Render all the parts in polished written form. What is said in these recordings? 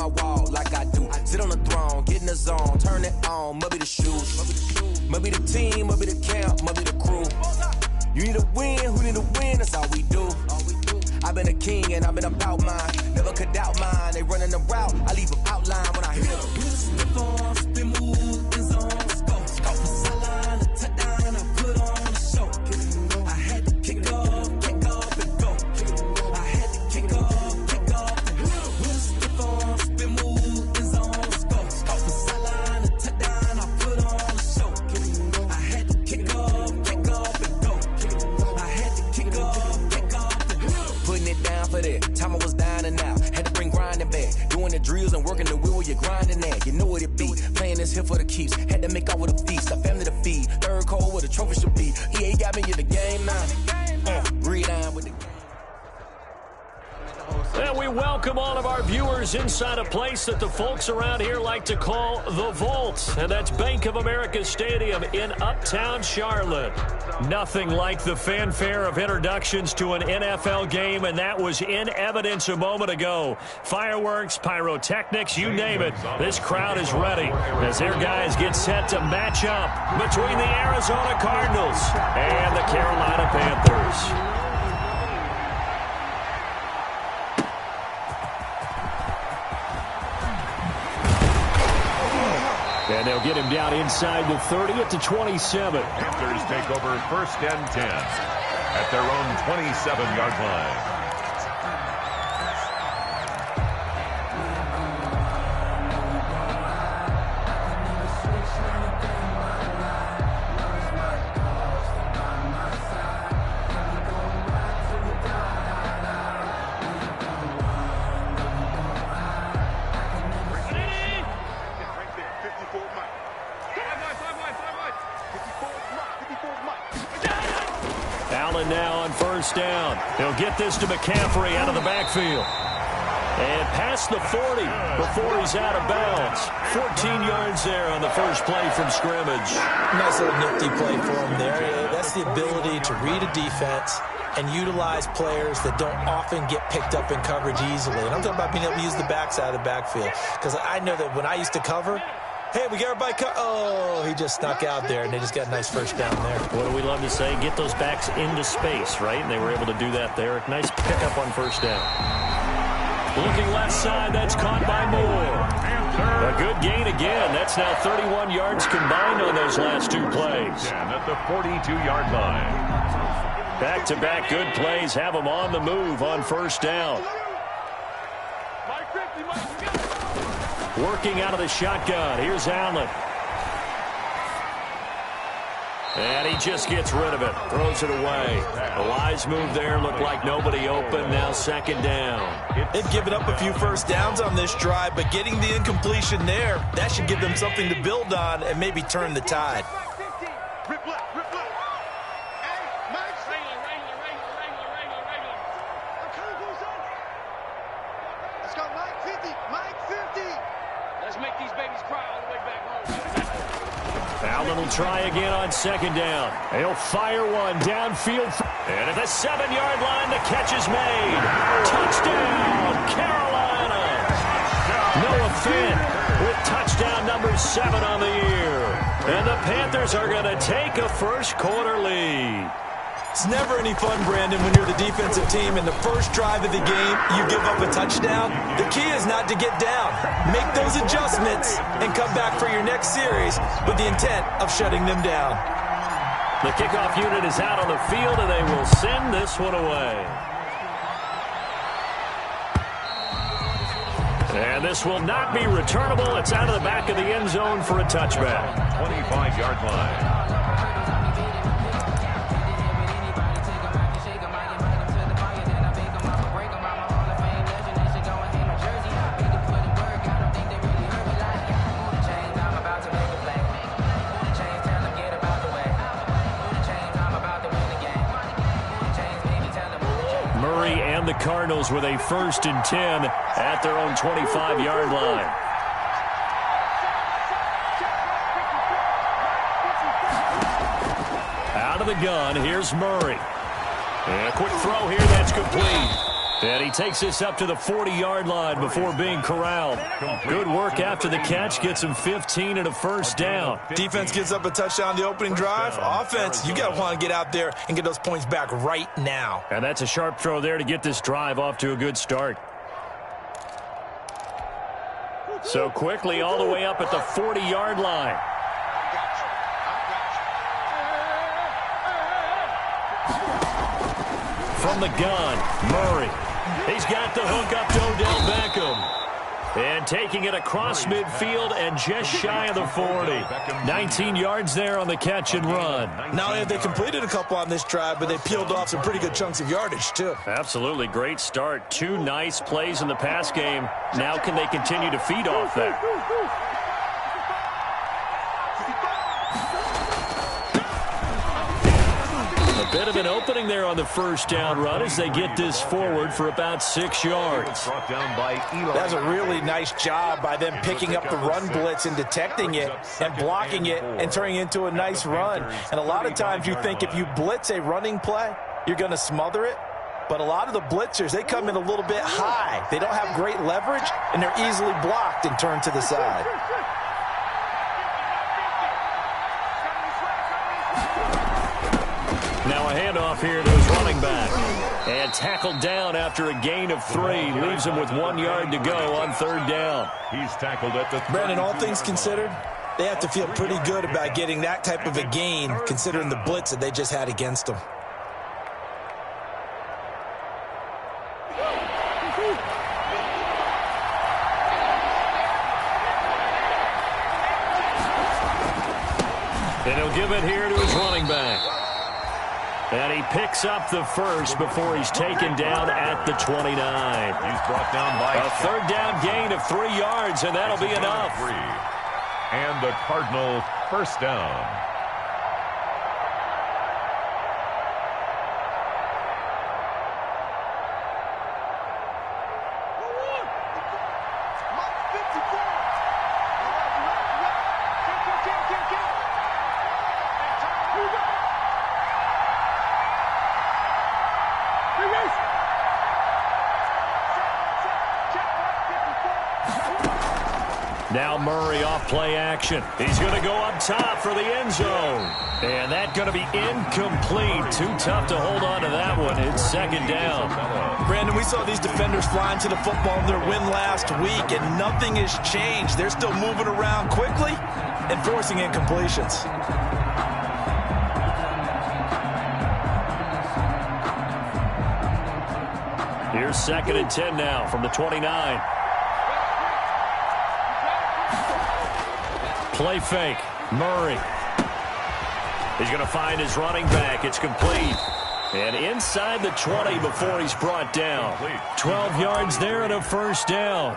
my wall like I do. Sit on the throne, get in the zone, turn it on, maybe the shoes. Maybe the team, maybe the camp, maybe the crew. You need a win, who need a win, that's all we do. I've been a king and I've been about mine. Never could doubt mine, they running the route, I leave them outline when I hit them. Spin on, spin move, in zone, scope. Scope for sideline, a touchdown, I put on the show. I had to kick off and go. I had to kick off and go. Spin on, spin move, in zone, scope. Scope for sideline, a touchdown, I put on the show. I had to kick off and go. I had to kick off and go. Putting it down for that. Time I was down and out. Had to bring grinding back. Doing the drills and working the wheel, you're grinding that. You know what it be. Playing this here for the keeps. Had to make out with a feast. A family to feed. Third cold where the trophy should be. EA got me in the game now. Read on with the game. And we welcome all of our viewers inside a place that the folks around here like to call the Vault. And that's Bank of America Stadium in Uptown Charlotte. Nothing like the fanfare of introductions to an NFL game, and that was in evidence a moment ago. Fireworks, pyrotechnics, you name it. This crowd is ready as their guys get set to match up between the Arizona Cardinals and the Carolina Panthers. And they'll get him down inside the 30 at the 27. Panthers take over 1st and 10 at their own 27-yard line. Allen now on 1st down. He'll get this to McCaffrey out of the backfield. And past the 40 before he's out of bounds. 14 yards there on the first play from scrimmage. Nice little nifty play for him there. That's the ability to read a defense and utilize players that don't often get picked up in coverage easily. And I'm talking about being able to use the backside of the backfield. Because I know that when I used to cover, hey, we got everybody oh, he just snuck out there, and they just got a nice first down there. What do we love to say? Get those backs into space, right? And they were able to do that there. Nice pickup on 1st down. Looking left side, that's caught by Moore. A good gain again. That's now 31 yards combined on those last two plays. And at the 42-yard line. Back-to-back good plays have them on the move on 1st down. Working out of the shotgun. Here's Allen. And he just gets rid of it. Throws it away. A wise move there. Looked like nobody open. Now 2nd down. They've given up a few first downs on this drive, but getting the incompletion there, that should give them something to build on and maybe turn the tide. Allen will try again on 2nd down. He'll fire one downfield. And at the 7-yard line, the catch is made. Touchdown, Carolina. Noah Fant with touchdown number 7 on the year. And the Panthers are going to take a first-quarter lead. It's never any fun, Brandon, when you're the defensive team and the first drive of the game, you give up a touchdown. The key is not to get down. Make those adjustments and come back for your next series with the intent of shutting them down. The kickoff unit is out on the field, and they will send this one away. And this will not be returnable. It's out of the back of the end zone for a touchback. 25-yard line. And the Cardinals with a 1st and 10 at their own 25-yard line. Out of the gun, here's Murray. And a quick throw here, that's complete. And he takes this up to the 40-yard line before being corralled. Good work after the catch. Gets him 15 and a first down. Defense gives up a touchdown the opening drive. Offense, you got to want to get out there and get those points back right now. And that's a sharp throw there to get this drive off to a good start. So quickly all the way up at the 40-yard line. From the gun, Murray. He's got the hook up to Odell Beckham. And taking it across midfield and just shy of the 40. 19 yards there on the catch and run. Not only have they completed a couple on this drive, but they peeled off some pretty good chunks of yardage, too. Absolutely great start. 2 nice plays in the pass game. Now can they continue to feed off that? Bit of an opening there on the first down run as they get this forward for about 6 yards. That's a really nice job by them picking up the run blitz and detecting it and blocking it and turning it into a nice run. And a lot of times you think if you blitz a running play, you're going to smother it. But a lot of the blitzers, they come in a little bit high. They don't have great leverage, and they're easily blocked and turned to the side. Now a handoff here to his running back. And tackled down after a gain of 3. Leaves him with 1 yard to go on third down. He's tackled at the... Brandon, all things considered, they have to feel pretty good about getting that type of a gain, considering the blitz that they just had against them. And he'll give it here to his running back. And he picks up the first before he's taken down at the 29. He's brought down by... A third down gain of 3 yards, and that'll be enough. And the Cardinal first down. Now Murray off play action. He's going to go up top for the end zone. And that's going to be incomplete. Too tough to hold on to that one. It's second down. Brandon, we saw these defenders flying to the football in their win last week, and nothing has changed. They're still moving around quickly and forcing incompletions. Here's 2nd and 10 now from the 29. Play fake. Murray. He's going to find his running back. It's complete. And inside the 20 before he's brought down. 12 yards there and a first down.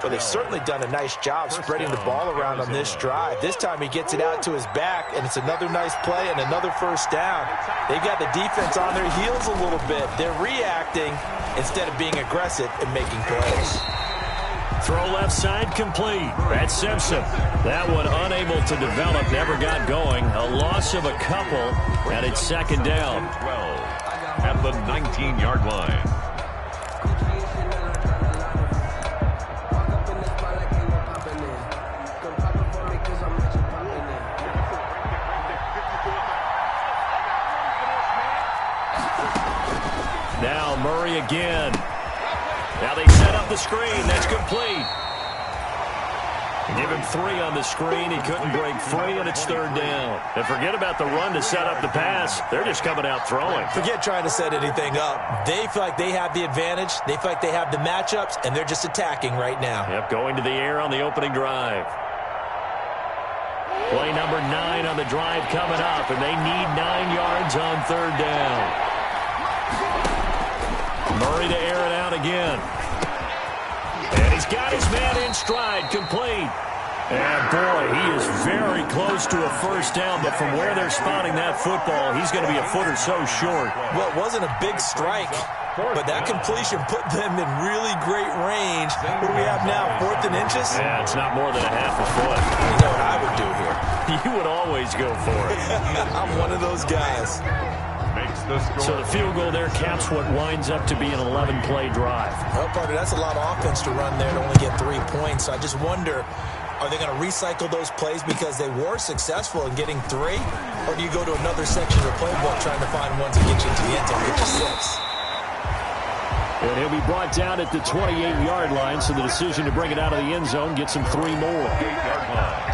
But they've certainly done a nice job spreading the ball around on this drive. This time he gets it out to his back, and it's another nice play and another first down. They've got the defense on their heels a little bit. They're reacting instead of being aggressive and making plays. Throw left side complete. That's Simpson. That one unable to develop, never got going. A loss of a couple, and it's second down. 12 at the 19-yard line. Now Murray again. Now they set up the screen. That's complete. Give him 3 on the screen. He couldn't break free, and it's third down. And forget about the run to set up the pass. They're just coming out throwing. Forget trying to set anything up. They feel like they have the advantage. They feel like they have the matchups, and they're just attacking right now. Yep, going to the air on the opening drive. Play number 9 on the drive coming up, and they need 9 yards on third down. Murray to air it out again. And he's got his man in stride, complete. And boy, he is very close to a first down, but from where they're spotting that football, he's going to be a foot or so short. Well, it wasn't a big strike, but that completion put them in really great range. What do we have now, 4th and inches? Yeah, it's not more than a half a foot. You know what I would do here? You would always go for it. I'm one of those guys. makes the score. So the field goal there caps what winds up to be an 11-play drive. Well, partner, that's a lot of offense to run there to only get 3 points. So I just wonder, are they going to recycle those plays because they were successful in getting 3? Or do you go to another section of the playbook trying to find one to get you into the end zone, get you 6? And he'll be brought down at the 28-yard line, so the decision to bring it out of the end zone gets him 3 more. 8-yard line.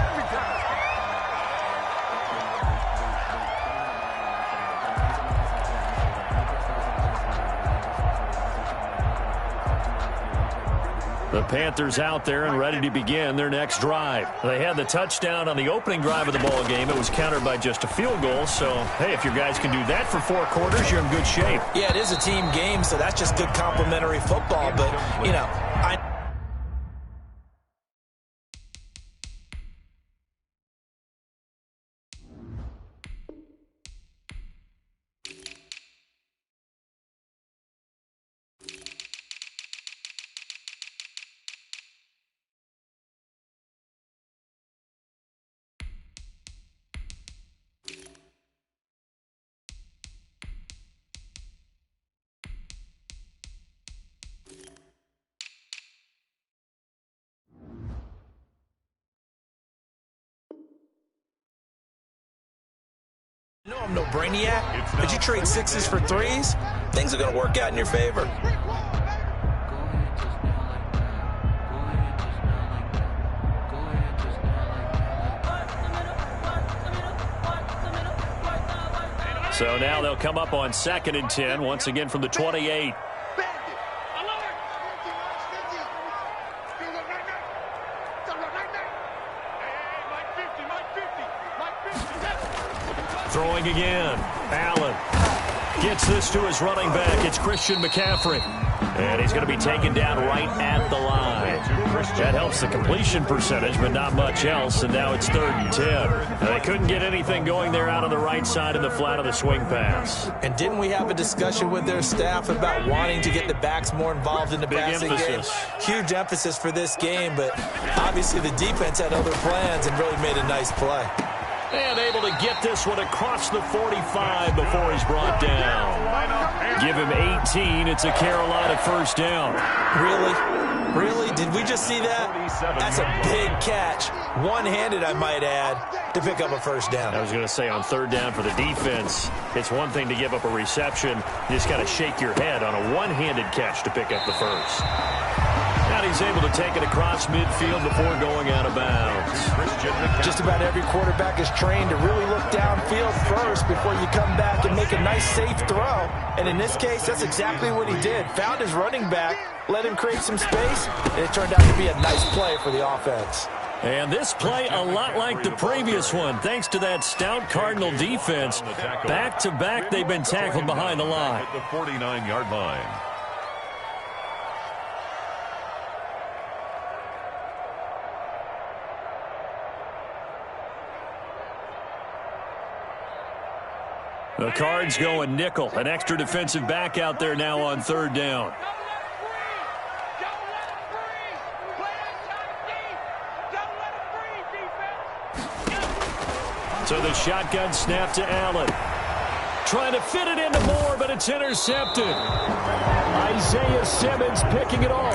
The Panthers out there and ready to begin their next drive. They had the touchdown on the opening drive of the ball game. It was countered by just a field goal. So, hey, if your guys can do that for 4 quarters, you're in good shape. Yeah, it is a team game, so that's just good complimentary football. But, you know, No, I'm no brainiac, but you trade 6s for 3s, things are going to work out in your favor. So now they'll come up on 2nd and 10, once again from the 28. Throwing again. Allen gets this to his running back. It's Christian McCaffrey. And he's going to be taken down right at the line. That helps the completion percentage, but not much else. And now it's 3rd and 10. Now, they couldn't get anything going there out on the right side in the flat of the swing pass. And didn't we have a discussion with their staff about wanting to get the backs more involved in the passing game? Huge emphasis for this game, but obviously the defense had other plans and really made a nice play. And able to get this one across the 45 before he's brought down. Give him 18. It's a Carolina first down. Really? Did we just see that? That's a big catch. One-handed, I might add, to pick up a first down. I was going to say on 3rd down for the defense, it's one thing to give up a reception. You just got to shake your head on a one-handed catch to pick up the first. And he's able to take it across midfield before going out of bounds. Just about every quarterback is trained to really look downfield first before you come back and make a nice, safe throw. And in this case, that's exactly what he did. Found his running back, let him create some space, and it turned out to be a nice play for the offense. And this play a lot like the previous one, thanks to that stout Cardinal defense. Back-to-back, they've been tackled behind the line. At the 49-yard line. The Cards going nickel. An extra defensive back out there now on 3rd down. So the shotgun snap to Allen. Trying to fit it into Moore, but it's intercepted. Isaiah Simmons picking it off.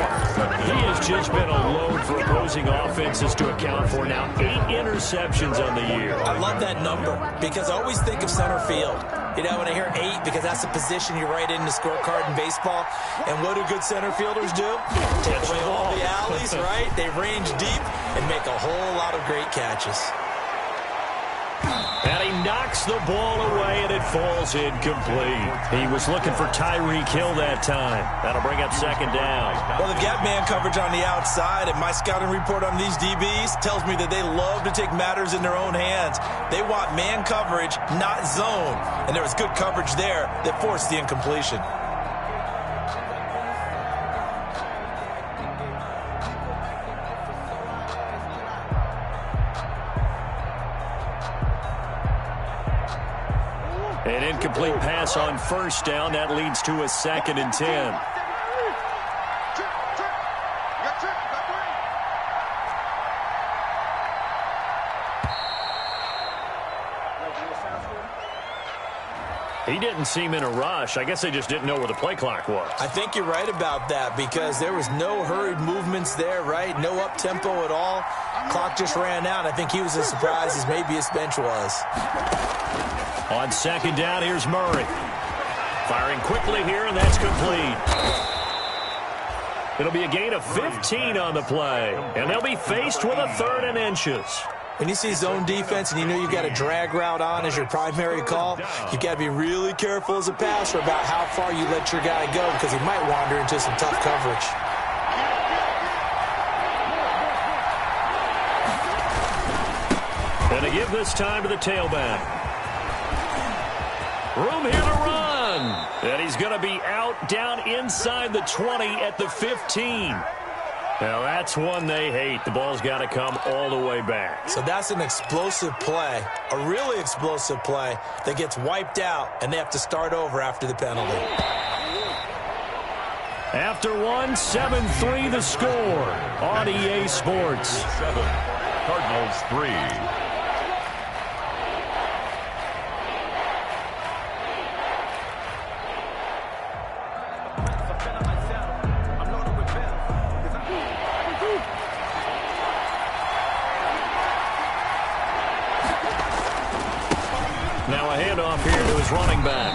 He has just been alone for opposing offenses to account for now 8 interceptions on the year. I love that number because I always think of center field. You know, when I hear 8, because that's the position you write in the scorecard in baseball. And what do good center fielders do? Take away all the alleys, right? They range deep and make a whole lot of great catches. And he knocks the ball away, and it falls incomplete. He was looking for Tyreek Hill that time. That'll bring up 2nd down. Well, they've got man coverage on the outside, and my scouting report on these DBs tells me that they love to take matters in their own hands. They want man coverage, not zone. And there was good coverage there that forced the incompletion. An incomplete pass on 1st down. That leads to a 2nd and 10. He didn't seem in a rush. I guess they just didn't know where the play clock was. I think you're right about that because there was no hurried movements there, right? No up-tempo at all. Clock just ran out. I think he was as surprised as maybe his bench was. On second down, here's Murray. Firing quickly here, and that's complete. It'll be a gain of 15 on the play, and they'll be faced with a 3rd and inches. When you see zone defense and you know you've got a drag route on as your primary call, you've got to be really careful as a passer about how far you let your guy go because he might wander into some tough coverage. And to give this time to the tailback. Room here to run. And he's going to be out down inside the 20 at the 15. Now, that's one they hate. The ball's got to come all the way back. So that's an explosive play, a really explosive play that gets wiped out, and they have to start over after the penalty. After 1, 7-3 the score on EA Sports. 7, Cardinals 3. Now a handoff here to his running back.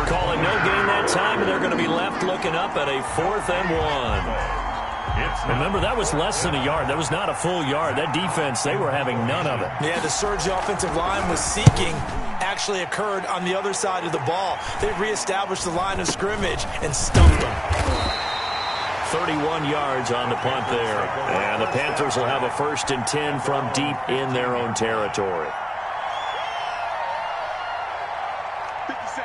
Calling no gain that time, and they're going to be left looking up at a 4th and 1. Remember, that was less than a yard. That was not a full yard. That defense, they were having none of it. Yeah, the surge the offensive line was seeking actually occurred on the other side of the ball. They reestablished the line of scrimmage and stumped them. 31 yards on the punt there. And the Panthers will have a 1st and 10 from deep in their own territory.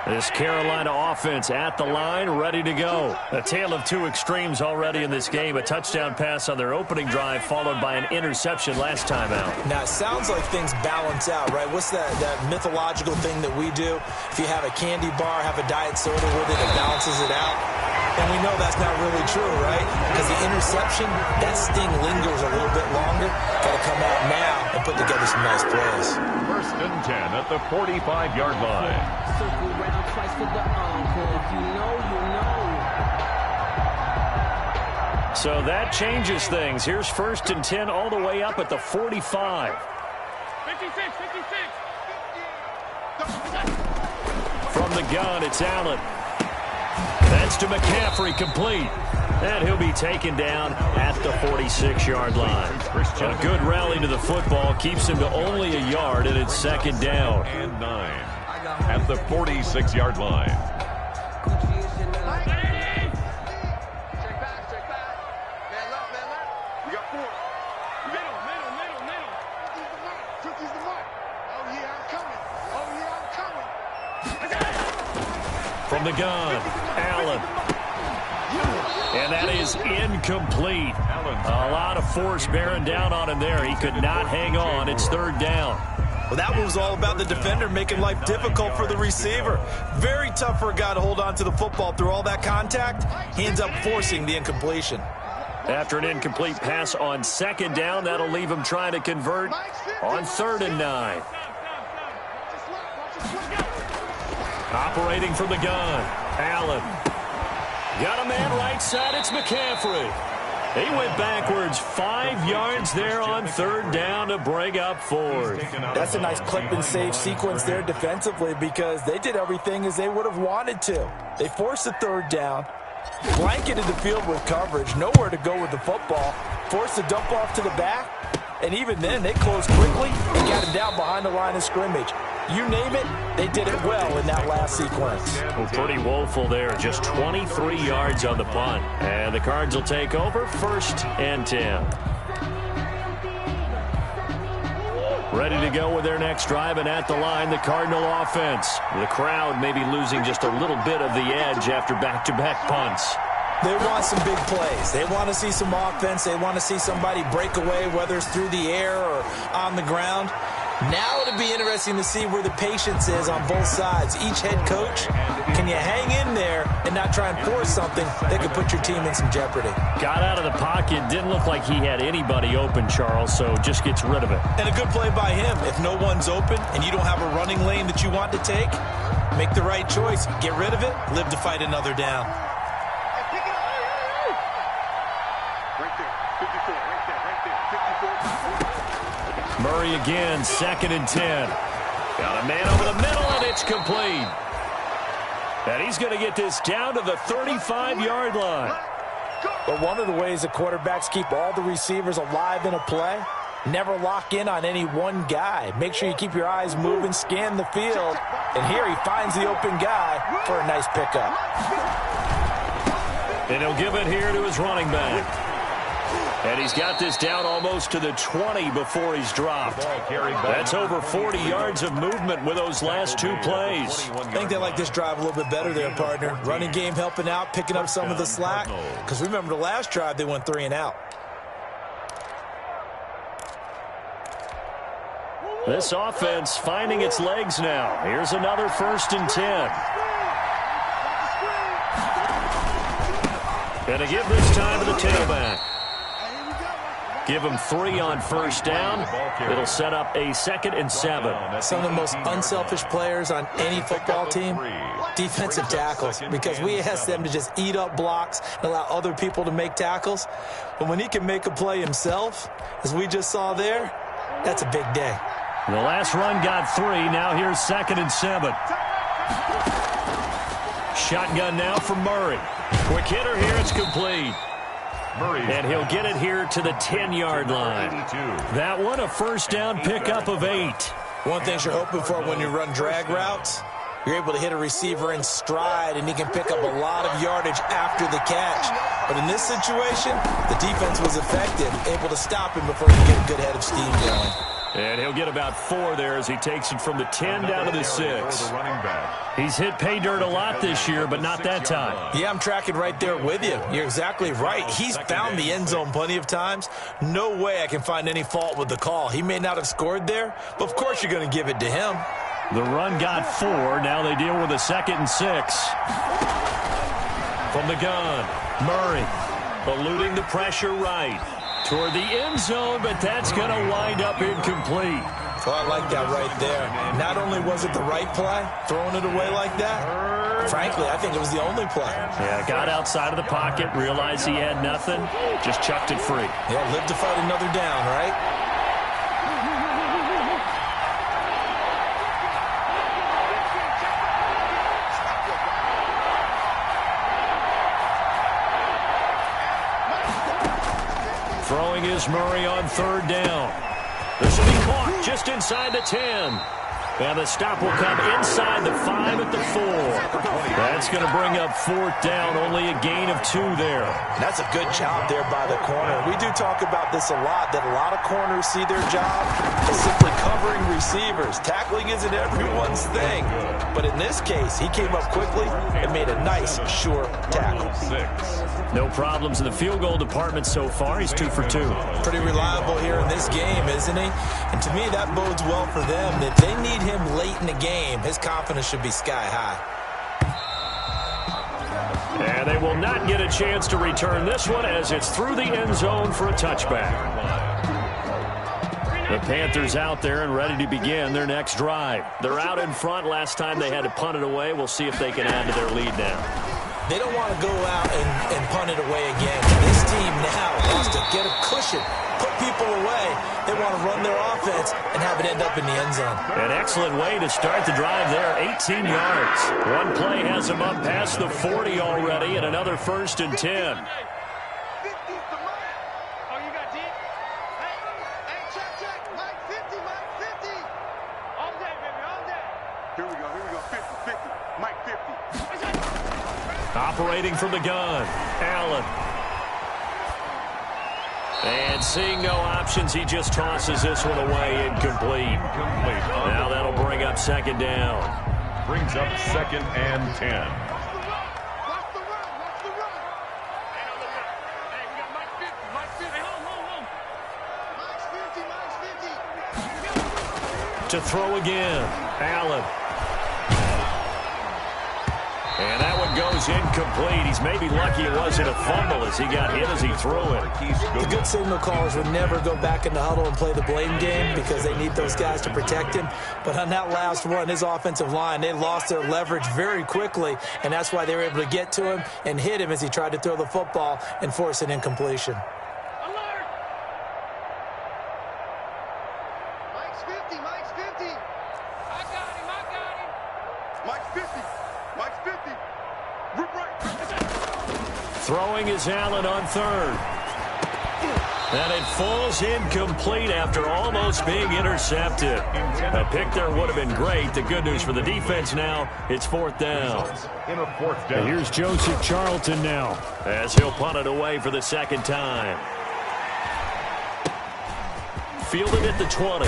This Carolina offense at the line, ready to go. A tale of 2 extremes already in this game. A touchdown pass on their opening drive, followed by an interception last time out. Now, it sounds like things balance out, right? What's that mythological thing that we do? If you have a candy bar, have a diet soda with it, it balances it out. And we know that's not really true, right? Because the interception, that sting lingers a little bit longer. Got to come out now and put together some nice plays. 1st and 10 at the 45-yard line. Circle round twice for the encore. If you know, you know. So that changes things. Here's 1st and 10 all the way up at the 45. 56. From the gun, it's Allen. That's to McCaffrey, complete. And he'll be taken down at the 46-yard line. A good rally to the football keeps him to only a yard, and it's 2nd down. And 9 at the 46-yard line. Check back. Man left. We got 4. Middle. Cookies the mark. Oh, yeah, I'm coming. From the gun, Allen. And that is incomplete. A lot of force bearing down on him there. He could not hang on. It's 3rd down. Well, that one was all about the defender making life difficult for the receiver. Very tough for a guy to hold on to the football through all that contact. He ends up forcing the incompletion. After an incomplete pass on 2nd down, that'll leave him trying to convert on 3rd and 9. Operating from the gun, Allen. Got a man right side, it's McCaffrey. He went backwards 5 yards there on 3rd down to bring up 4th. That's a nice clip and save sequence there defensively because they did everything as they would have wanted to. They forced the 3rd down, blanketed the field with coverage, nowhere to go with the football, forced the dump off to the back, and even then they closed quickly and got him down behind the line of scrimmage. You name it, they did it well in that last sequence. Well, pretty woeful there. Just 23 yards on the punt. And the Cards will take over 1st and 10. Ready to go with their next drive, and at the line, the Cardinal offense. The crowd maybe losing just a little bit of the edge after back-to-back punts. They want some big plays. They want to see some offense. They want to see somebody break away, whether it's through the air or on the ground. Now it'll be interesting to see where the patience is on both sides. Each head coach, can you hang in there and not try and force something that could put your team in some jeopardy? Got out of the pocket. Didn't look like he had anybody open, Charles, so just gets rid of it. And a good play by him. If no one's open and you don't have a running lane that you want to take, make the right choice. Get rid of it. Live to fight another down. Murray again, 2nd and 10. Got a man over the middle, and it's complete. And he's going to get this down to the 35-yard line. But one of the ways the quarterbacks keep all the receivers alive in a play, never lock in on any one guy. Make sure you keep your eyes moving, scan the field. And here he finds the open guy for a nice pickup. And he'll give it here to his running back. And he's got this down almost to the 20 before he's dropped. That's over 40 yards of movement with those last 2 plays. I think they like this drive a little bit better there, partner. Running game helping out, picking up some of the slack. Because remember the last drive, they went 3 and out. This offense finding its legs now. Here's another 1st and 10. Gonna give this time to the tailback. Give him 3 on 1st down. It'll set up a 2nd and 7. Some of the most unselfish players on any football team, defensive tackles, because we ask them to just eat up blocks and allow other people to make tackles. But when he can make a play himself, as we just saw there, that's a big day. The last run got 3. Now here's 2nd and 7. Shotgun now for Murray. Quick hitter here. It's complete. And he'll get it here to the 10-yard line. That one, a 1st down pickup of 8. One thing you're hoping for when you run drag routes, you're able to hit a receiver in stride, and he can pick up a lot of yardage after the catch. But in this situation, the defense was effective, able to stop him before he could get a good head of steam going. And he'll get about 4 there as he takes it from the 10 down to the 6. He's hit pay dirt a lot this year, but not that time. Yeah, I'm tracking right there with you. You're exactly right. He's found the end zone plenty of times. No way I can find any fault with the call. He may not have scored there, but of course you're going to give it to him. The run got 4. Now they deal with a 2nd and 6. From the gun, Murray eluding the pressure right. Toward the end zone, but that's going to wind up incomplete. Well, I like that right there. Not only was it the right play, throwing it away like that, frankly, I think it was the only play. Yeah, got outside of the pocket, realized he had nothing, just chucked it free. Yeah, live to fight another down, right? Throwing is Murray on 3rd down. This will be caught just inside the 10. And the stop will come inside the 5 at the 4. That's going to bring up 4th down, only a gain of 2 there. That's a good job there by the corner. We do talk about this a lot, that a lot of corners see their job as simply covering receivers. Tackling isn't everyone's thing. But in this case, he came up quickly and made a nice, sure tackle. No problems in the field goal department so far. He's 2 for 2. Pretty reliable here in this game, isn't he? And to me, that bodes well for them. If they need him late in the game, his confidence should be sky high. And they will not get a chance to return this one as it's through the end zone for a touchback. The Panthers out there and ready to begin their next drive. They're out in front. Last time they had to punt it away. We'll see if they can add to their lead now. They don't want to go out and punt it away again. This team now wants to get a cushion, put people away. They want to run their offense and have it end up in the end zone. An excellent way to start the drive there, 18 yards. One play has them up past the 40 already, and another 1st and 10. Operating from the gun, Allen. And seeing no options, he just tosses this one away, incomplete. Now that'll bring up 2nd down. Brings up 2nd and 10. to throw again. Allen. And that one goes incomplete. He's maybe lucky it wasn't a fumble as he got hit as he threw it. The good signal callers would never go back in the huddle and play the blame game because they need those guys to protect him. But on that last one, his offensive line, they lost their leverage very quickly, and that's why they were able to get to him and hit him as he tried to throw the football and force an incompletion. Alert! Mike's 50, Mike's 50. I got him. Mike's 50. Mike's 50. Rip right. Throwing is Allen on third. And it falls incomplete after almost being intercepted. A pick there would have been great. The good news for the defense now, it's fourth down. And here's Joseph Charlton now as he'll punt it away for the second time. Fielded at the 20.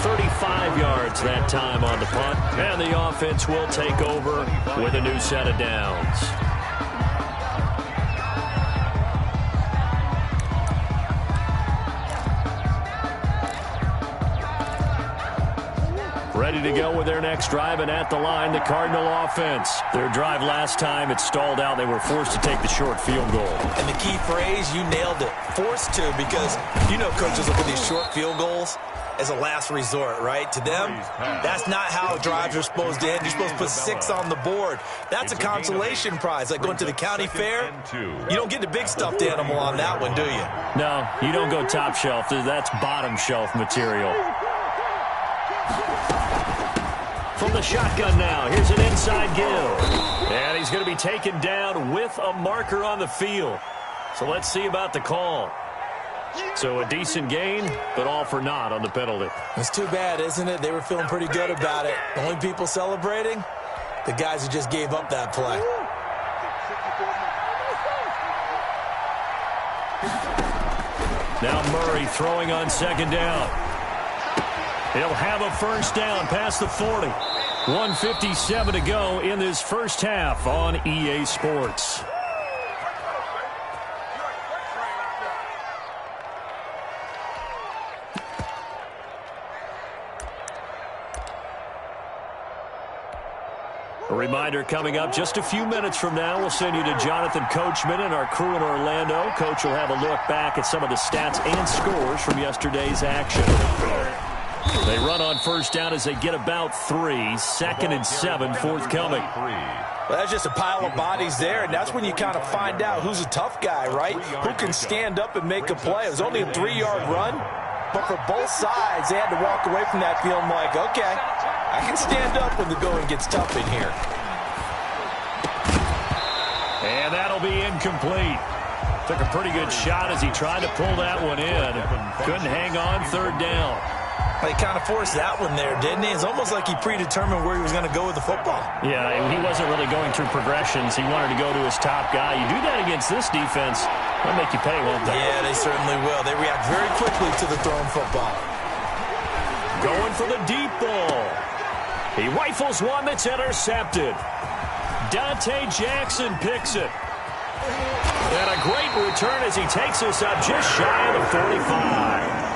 35 yards that time on the punt. And the offense will take over with a new set of downs. Ready to go with their next drive, and at the line, the Cardinal offense. Their drive last time, it stalled out. They were forced to take the short field goal. And the key phrase, you nailed it, forced to, because you know coaches look at these short field goals as a last resort, right? To them, that's not how drives are supposed to end. You're supposed to put 6 on the board. That's a consolation prize, like going to the county fair. You don't get the big stuffed animal on that one, do you? No, you don't go top shelf. That's bottom shelf material. From the shotgun now, here's an inside give. And he's going to be taken down with a marker on the field. So let's see about the call. So a decent gain, but all for naught on the penalty. It's too bad, isn't it? They were feeling pretty good about it. The only people celebrating, the guys who just gave up that play. Now Murray throwing on second down. He'll have a first down past the 40. 1:57 to go in this first half on EA Sports. A reminder coming up just a few minutes from now, we'll send you to Jonathan Coachman and our crew in Orlando. Coach will have a look back at some of the stats and scores from yesterday's action. They run on first down as they get about 3. 2nd and 7 forthcoming. Well, that's just a pile of bodies there, and that's when you kind of find out who's a tough guy, right? Who can stand up and make a play. It was only a 3-yard run, but for both sides, they had to walk away from that feeling like, okay, I can stand up when the going gets tough in here. And that'll be incomplete. Took a pretty good shot as he tried to pull that one in. Couldn't hang on third down. He kind of forced that one there, didn't he? It's almost like he predetermined where he was going to go with the football. Yeah, he wasn't really going through progressions. He wanted to go to his top guy. You do that against this defense, they'll make you pay, won't they? Yeah, they certainly will. They react very quickly to the thrown football. Going for the deep ball. He rifles one that's intercepted. Dante Jackson picks it. And a great return as he takes us up just shy of the 45.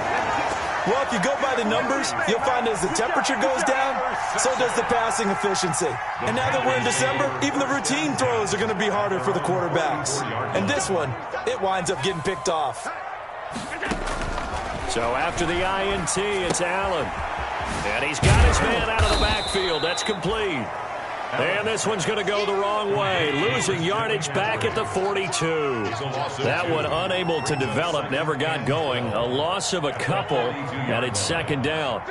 Well, if you go by the numbers, you'll find as the temperature goes down, so does the passing efficiency. And now that we're in December, even the routine throws are going to be harder for the quarterbacks. And this one, it winds up getting picked off. So after the INT, it's Allen. And he's got his man out of the backfield. That's complete. And this one's going to go the wrong way, losing yardage back at the 42. That one unable to develop, never got going. A loss of a couple, and it's second down.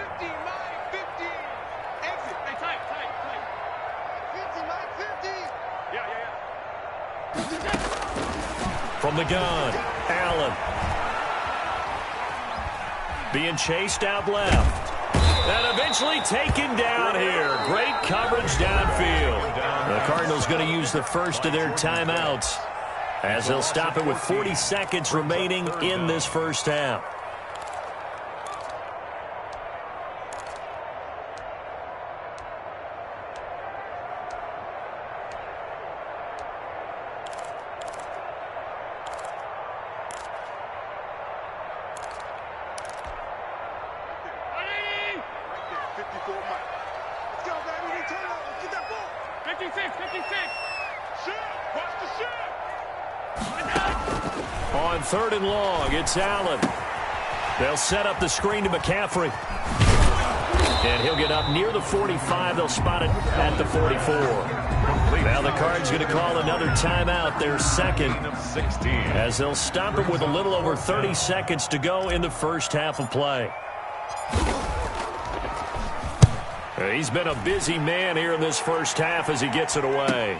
From the gun, Allen. Being chased out left. And eventually taken down here. Great coverage downfield. The Cardinals going to use the first of their timeouts as they'll stop it with 40 seconds remaining in this first half. 56, 56. Shit, watch the shit. On 3rd and long, it's Allen. They'll set up the screen to McCaffrey. And he'll get up near the 45. They'll spot it at the 44. Now the Cards going to call another timeout, their second, as they'll stop it with a little over 30 seconds to go in the first half of play. He's been a busy man here in this first half as he gets it away.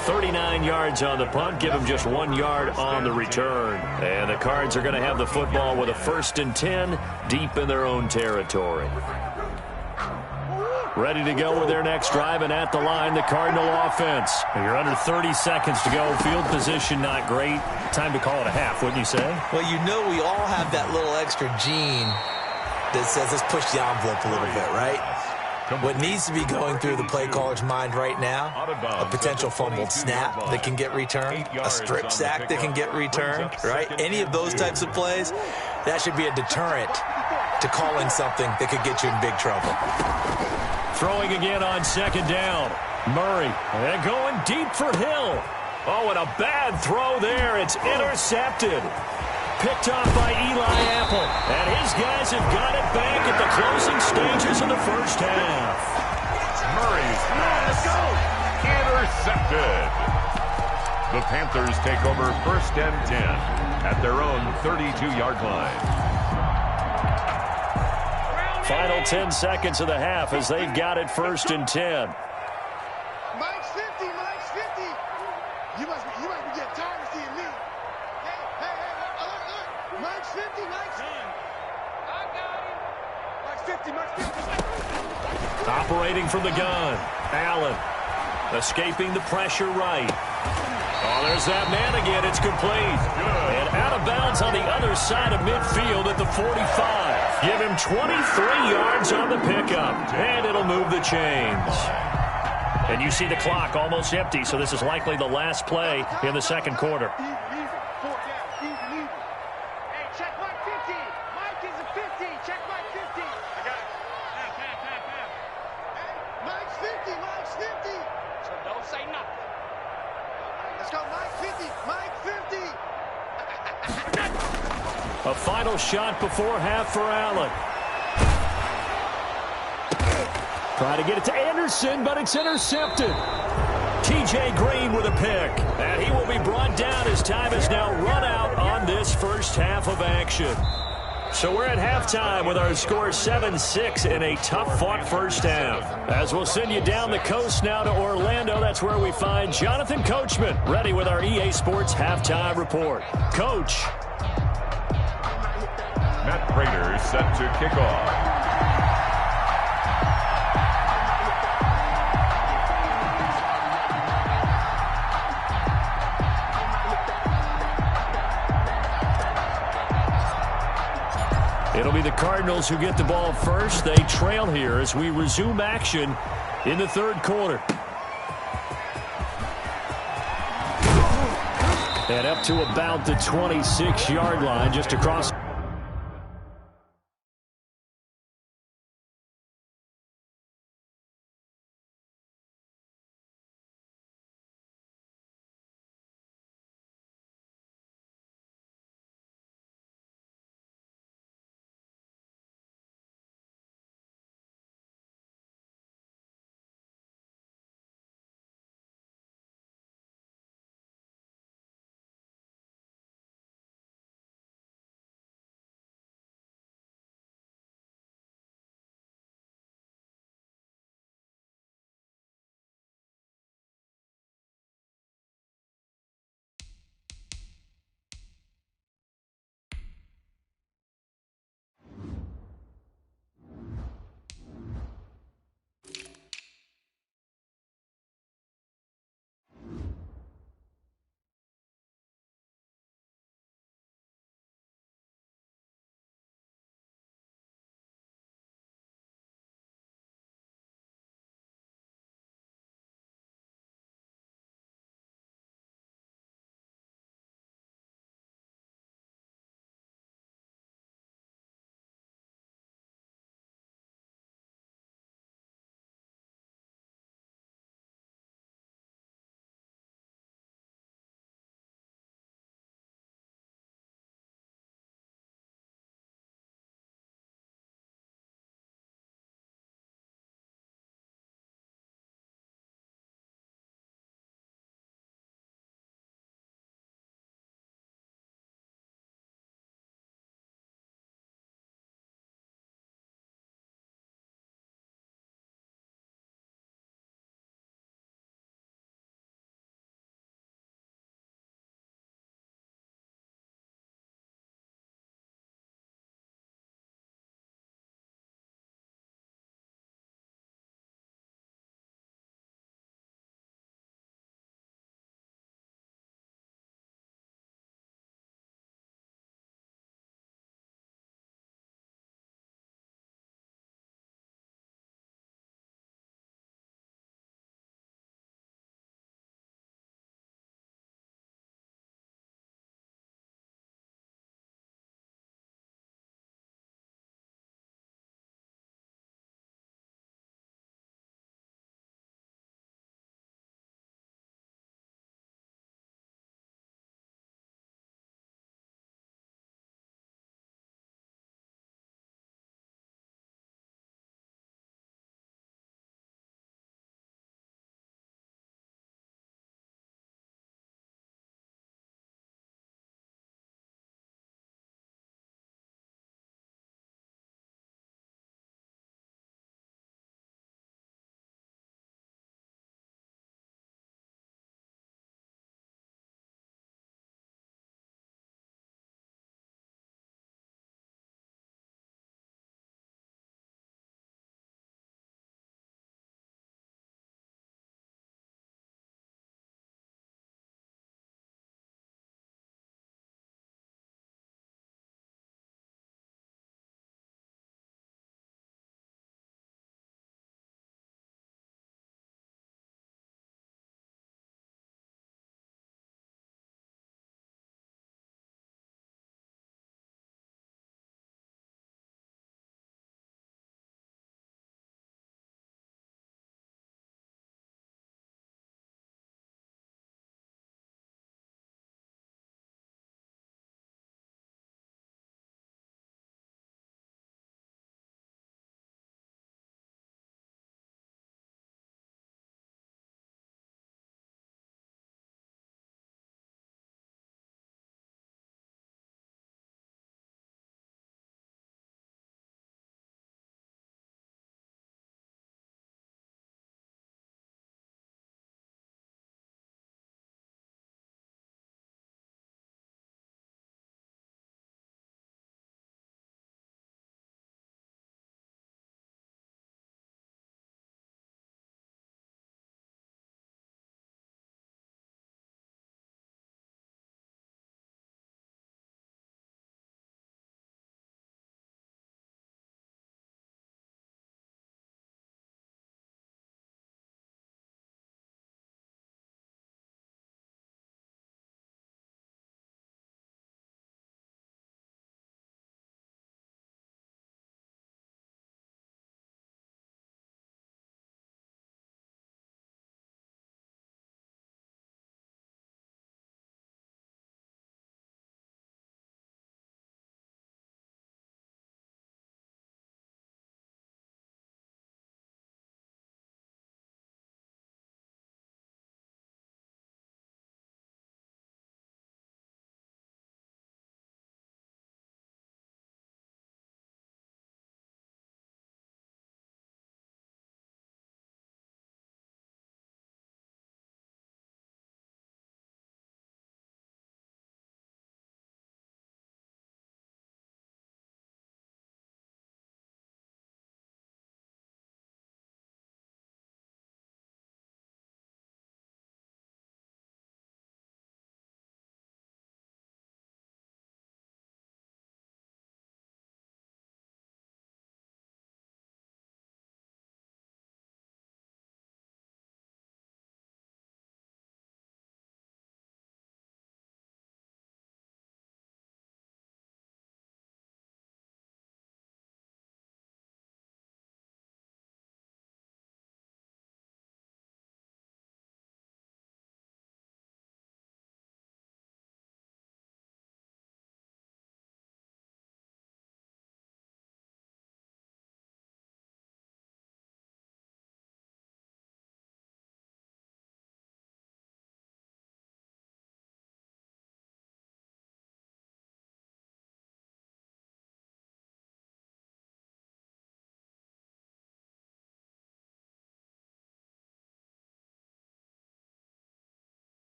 39 yards on the punt, give him just 1 yard on the return. And the Cards are going to have the football with a 1st and 10 deep in their own territory. Ready to go with their next drive, and at the line, the Cardinal offense. You're under 30 seconds to go. Field position not great. Time to call it a half, wouldn't you say? Well, you know we all have that little extra gene that says let's push the envelope a little bit, right? What needs to be going through the play caller's mind right now, a potential fumbled snap that can get returned, a strip sack that can get returned, right? Any of those types of plays, that should be a deterrent to calling something that could get you in big trouble. Throwing again on 2nd down. Murray, and going deep for Hill. Oh, and a bad throw there. It's intercepted. Picked off by Eli Apple. And his guys have got it back at the closing stages of the first half. Murray's pass. Intercepted. The Panthers take over 1st and 10 at their own 32-yard line. Final 10 seconds of the half as they've got it 1st and 10. Mike's 50, Mike's 50. You must be getting tired of seeing me. Hey, look. Mike's 50, Mike's 10. I got him. Mike's 50, Mike's 50. Operating from the gun. Allen escaping the pressure right. Oh, there's that man again. It's complete. And out of bounds on the other side of midfield at the 45. Give him 23 yards on the pickup. And it'll move the chains. And you see the clock almost empty, so this is likely the last play in the second quarter. Easy. 4 down. Easy. Hey, check Mike 50. Mike is a 50. Check Mike 50. I got it. Pass. Hey, Mike's 50. Mike's 50. So don't say nothing. Let's go, Mike 50. Mike 50. A final shot before half for Allen. Trying to get it to Anderson, but it's intercepted. T.J. Green with a pick. And he will be brought down as time is now run out on this first half of action. So we're at halftime with our score 7-6 in a tough-fought first half. As we'll send you down the coast now to Orlando, that's where we find Jonathan Coachman, ready with our EA Sports Halftime Report. Coach. Matt Prater set to kick off. It'll be the Cardinals who get the ball first. They trail here as we resume action in the third quarter. And up to about the 26-yard line, just across.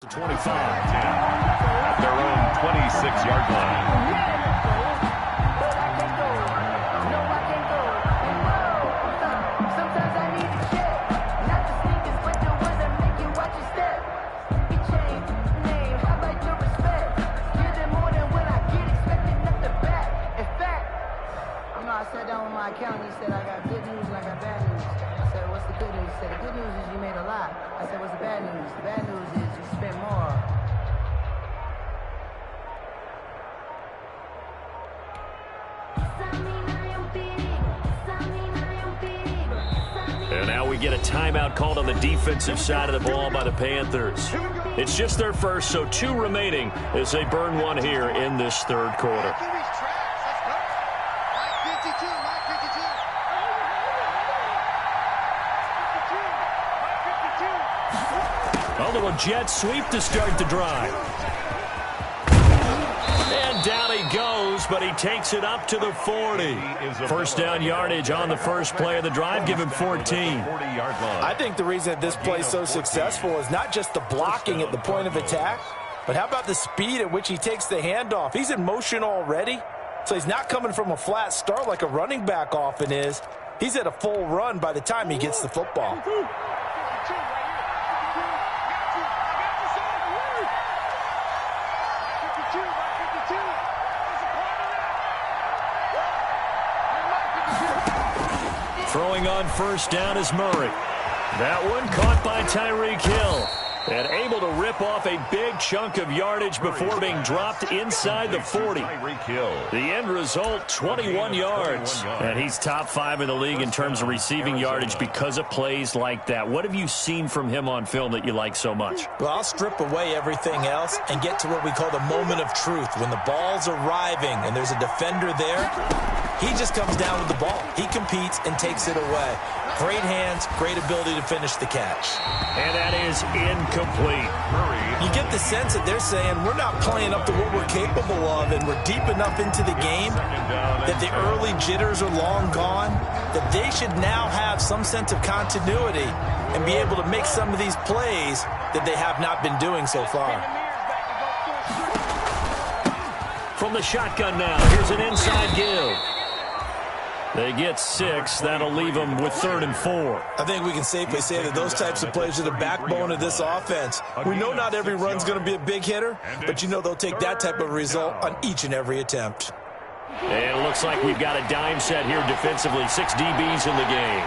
25. At their own 26-yard line. I sat down with my accountant. He said, I got good news and I got bad news. I said, what's the good news? He said, the good news is you made a lot. I said, what's the bad news? The bad news is you spent more. And now we get a timeout called on the defensive side of the ball by the Panthers. It's just their first, so 2 remaining as they burn 1 here in this third quarter. A little jet sweep to start the drive. And down he goes, but he takes it up to the 40. First down yardage on the first play of the drive. Give him 14. I think the reason that this play is so successful is not just the blocking at the point of attack, but how about the speed at which he takes the handoff? He's in motion already, so he's not coming from a flat start like a running back often is. He's at a full run by the time he gets the football. Throwing on first down is Murray. That one caught by Tyreek Hill. And able to rip off a big chunk of yardage before being dropped inside the 40. The end result, 21 yards. And he's top 5 in the league in terms of receiving yardage because of plays like that. What have you seen from him on film that you like so much? Well, I'll strip away everything else and get to what we call the moment of truth. When the ball's arriving and there's a defender there, he just comes down with the ball. He competes and takes it away. Great hands, great ability to finish the catch. And that is incomplete. You get the sense that they're saying we're not playing up to what we're capable of, and we're deep enough into the game that the early jitters are long gone, that they should now have some sense of continuity and be able to make some of these plays that they have not been doing so far. From the shotgun now, here's an inside give. They get 6. That'll leave them with 3rd and 4. I think we can safely say that those types of plays are the backbone of this offense. We know not every run's going to be a big hitter, but you know they'll take that type of result on each and every attempt. And it looks like we've got a dime set here defensively. 6 DBs in the game.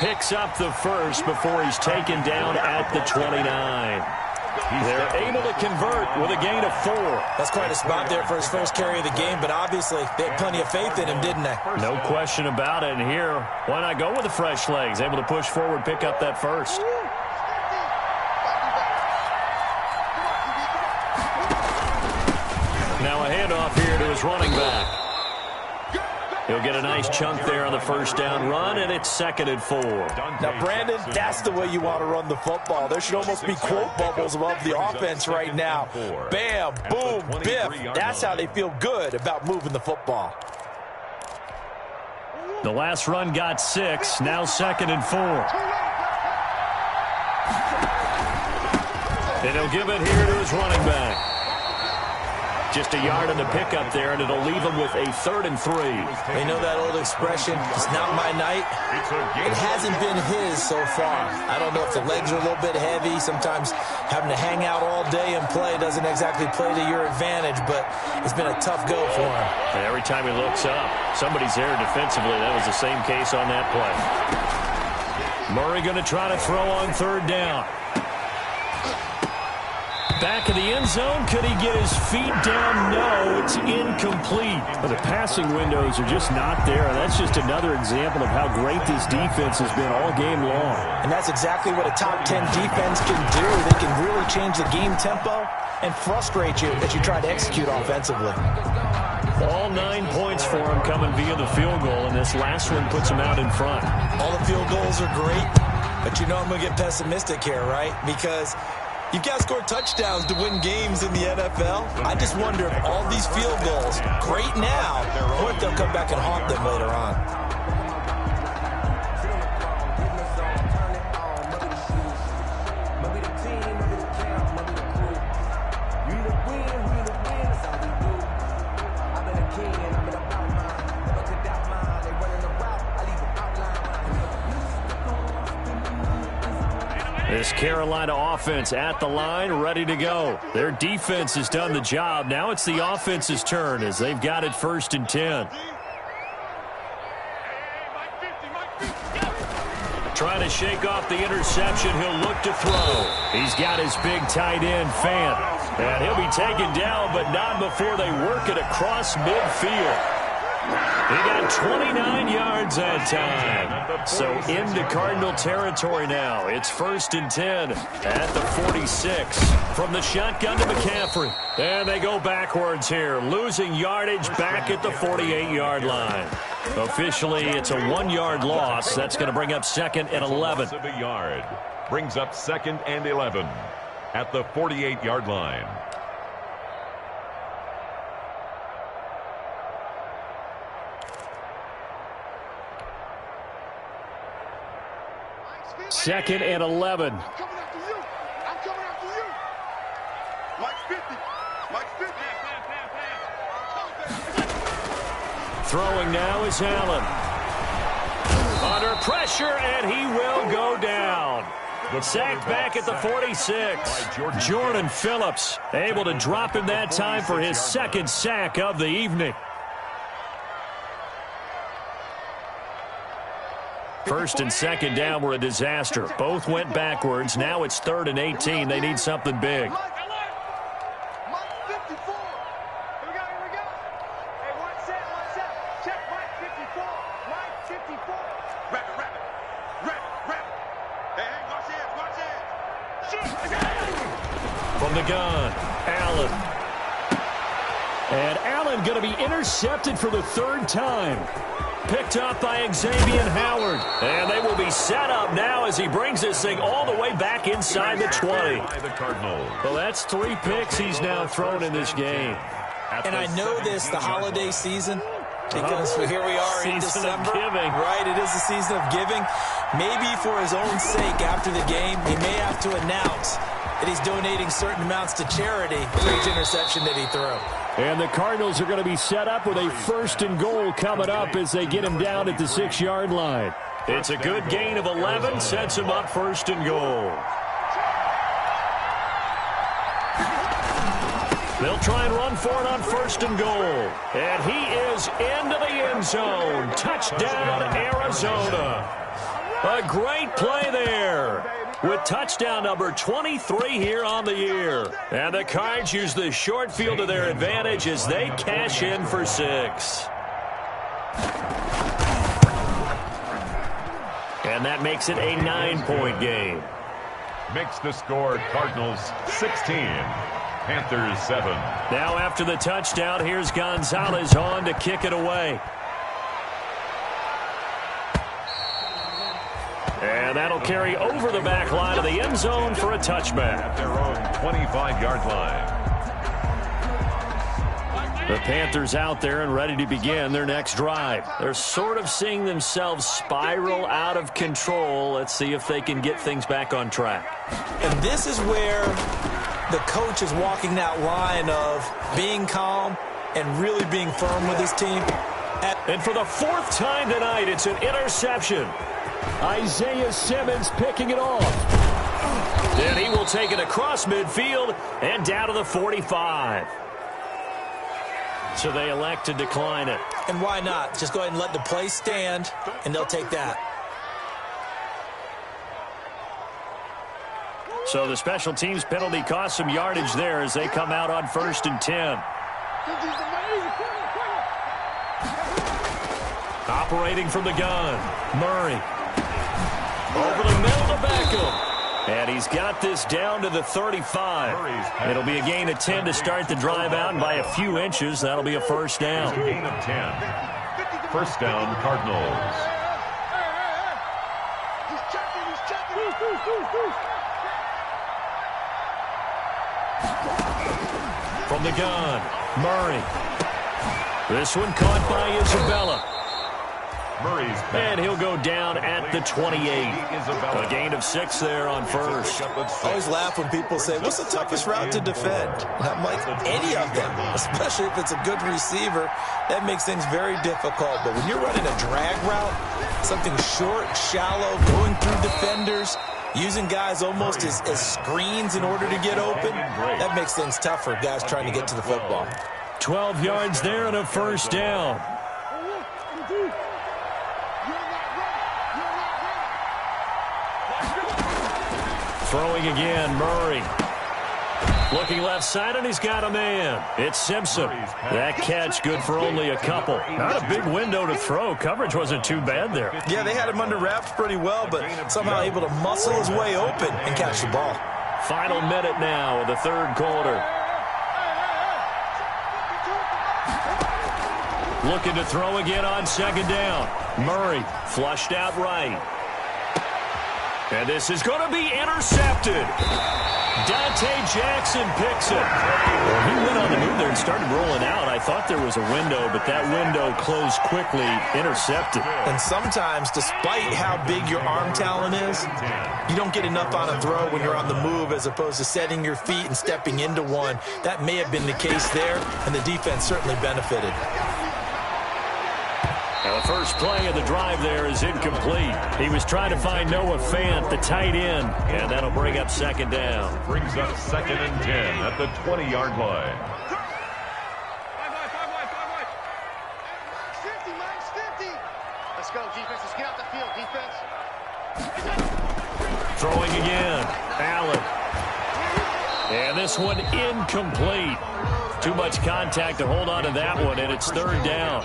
Picks up the first before he's taken down at the 29. They're able to convert with a gain of 4. That's quite a spot there for his first carry of the game, but obviously they had plenty of faith in him, didn't they? No question about it. And here, why not go with the fresh legs? Able to push forward, pick up that first. Now a handoff here to his running back. He'll get a nice chunk there on the first down run, and it's 2nd and 4. Now, Brandon, that's the way you want to run the football. There should almost be quote bubbles above the offense right now. Bam, boom, biff. That's how they feel good about moving the football. The last run got 6, now 2nd and 4. And he'll give it here to his running back. Just a yard on the pickup there, and it'll leave him with a 3rd and 3. They know that old expression, it's not my night. It hasn't been his so far. I don't know if the legs are a little bit heavy. Sometimes having to hang out all day and play doesn't exactly play to your advantage, but it's been a tough go for him. And every time he looks up, somebody's there defensively. That was the same case on that play. Murray going to try to throw on 3rd down. Back of the end zone. Could he get his feet down? No, it's incomplete. Well, the passing windows are just not there. That's just another example of how great this defense has been all game long. And that's exactly what a top 10 defense can do. They can really change the game tempo and frustrate you as you try to execute offensively. All 9 points for him coming via the field goal, and this last one puts him out in front. All the field goals are great, but you know I'm going to get pessimistic here, right? Because You've got to score touchdowns to win games in the NFL. I just wonder if all these field goals, great now, or if they'll come back and haunt them later on. This Carolina offense at the line, ready to go. Their defense has done the job. Now it's the offense's turn as they've got it 1st and 10. Trying to shake off the interception. He'll look to throw. He's got his big tight end, Fant. And he'll be taken down, but not before they work it across midfield. He got 29 yards that time. So into Cardinal territory now. It's 1st and 10 at the 46. From the shotgun to McCaffrey. And they go backwards here, losing yardage back at the 48-yard line. Officially, it's a 1-yard loss. That's going to bring up 2nd and 11. A yard. Brings up 2nd and 11 at the 48-yard line. Second and 11. I'm coming after you. I'm coming after you. Mike's 50. Mike's 50. Throwing now is Allen. Under pressure, and he will go down. Sacked back at the 46. Jordan Phillips able to drop him that time for his 2nd sack of the evening. 1st and 2nd down were a disaster. Both went backwards. Now it's 3rd and 18. They need something big. Mike 54. Here we go, here we go. Hey, one set. Check Mike 54. Mike 54. Wrap it. Hey, watch hands. From the gun, Allen. And Allen going to be intercepted for the 3rd time. Picked up by Xavier Howard. And they will be set up now as he brings this thing all the way back inside the 20. Well, that's 3 picks he's now thrown in this game. And I know this, the holiday season, because here we are in December. Right, it is the season of giving. Maybe for his own sake after the game, he may have to announce that he's donating certain amounts to charity for each interception that he threw. And the Cardinals are going to be set up with a 1st and goal coming up as they get him down at the 6-yard line. It's a good gain of 11, sets him up 1st and goal. They'll try and run for it on 1st and goal. And he is into the end zone. Touchdown, Arizona. A great play there, with touchdown number 23 here on the year. And the Cards use the short field to their advantage as they cash in for 6. And that makes it a 9-point game. Makes the score Cardinals 16, Panthers 7. Now after the touchdown, here's Gonzalez on to kick it away. And that'll carry over the back line of the end zone for a touchback. At their own 25-yard line. The Panthers out there and ready to begin their next drive. They're sort of seeing themselves spiral out of control. Let's see if they can get things back on track. And this is where the coach is walking that line of being calm and really being firm with his team. And for the 4th time tonight, it's an interception. Isaiah Simmons picking it off. Then he will take it across midfield and down to the 45. So they elect to decline it. And why not? Just go ahead and let the play stand, and they'll take that. So the special teams penalty cost some yardage there as they come out on 1st and 10. Operating from the gun, Murray. Over the middle to Beckham. And he's got this down to the 35. It'll be a gain of 10 to start the drive out, and by a few inches, that'll be a 1st down. It's a gain of 10. 1st down, Cardinals. He's checking. From the gun, Murray. This one caught by Isabella. And he'll go down at the 28. A gain of 6 there on first. I always laugh when people say, what's the toughest route to defend? And I'm like, any of them, especially if it's a good receiver. That makes things very difficult. But when you're running a drag route, something short, shallow, going through defenders, using guys almost as screens in order to get open, that makes things tough for guys trying to get to the football. 12 yards there and a first down. Throwing again, Murray. Looking left side, and he's got a man. It's Simpson. That catch good for only a couple. Not a big window to throw. Coverage wasn't too bad there. Yeah, they had him under wraps pretty well, but somehow able to muscle his way open and catch the ball. Final minute now of the third quarter. Looking to throw again on second down. Murray flushed out right. And this is going to be intercepted. Dante Jackson picks it. Well, he went on the move there and started rolling out. I thought there was a window, but that window closed quickly, intercepted. And sometimes, despite how big your arm talent is, you don't get enough on a throw when you're on the move as opposed to setting your feet and stepping into one. That may have been the case there, and the defense certainly benefited. Now the first play of the drive there is incomplete. He was trying to find Noah Fant, the tight end, and that'll bring up second down. Brings up 2nd and 10 at the 20-yard line. 50. Let's go, defense. Let's get out the field, defense. Throwing again, Allen. And this one incomplete. Too much contact to hold on to that one, and it's third down.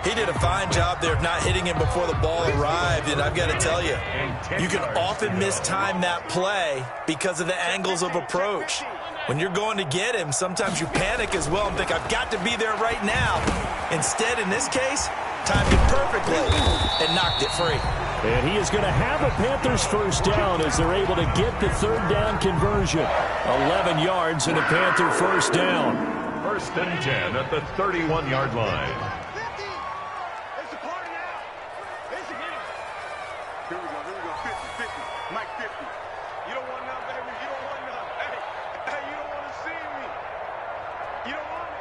He did a fine job there of not hitting him before the ball arrived, and I've got to tell you, you can often mistime that play because of the angles of approach. When you're going to get him, sometimes you panic as well and think, I've got to be there right now. Instead, in this case, timed it perfectly and knocked it free. And he is going to have a Panthers first down as they're able to get the third down conversion. 11 yards and a Panther first down. 1st and 10 at the 31-yard line. 50. It's a party now. It's a game. Here we go. 50. Mike 50. You don't want none, baby. You don't want none. Hey, you don't want to see me. You don't want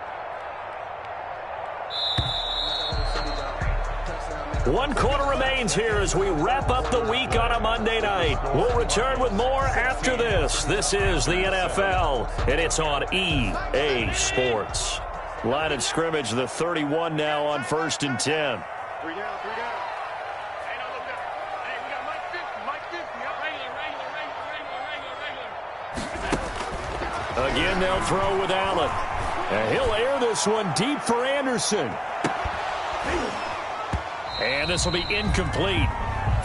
it. 1 quarter remains here as we wrap up the week on a Monday night. We'll return with more after this. This is the NFL, and it's on EA Sports. Line of scrimmage, the 31 now on 1st and 10. 3 down. Hey, now look down. Hey, we got Mike 50. Regular. Again, they'll throw with Allen. And he'll air this one deep for Anderson. And this will be incomplete.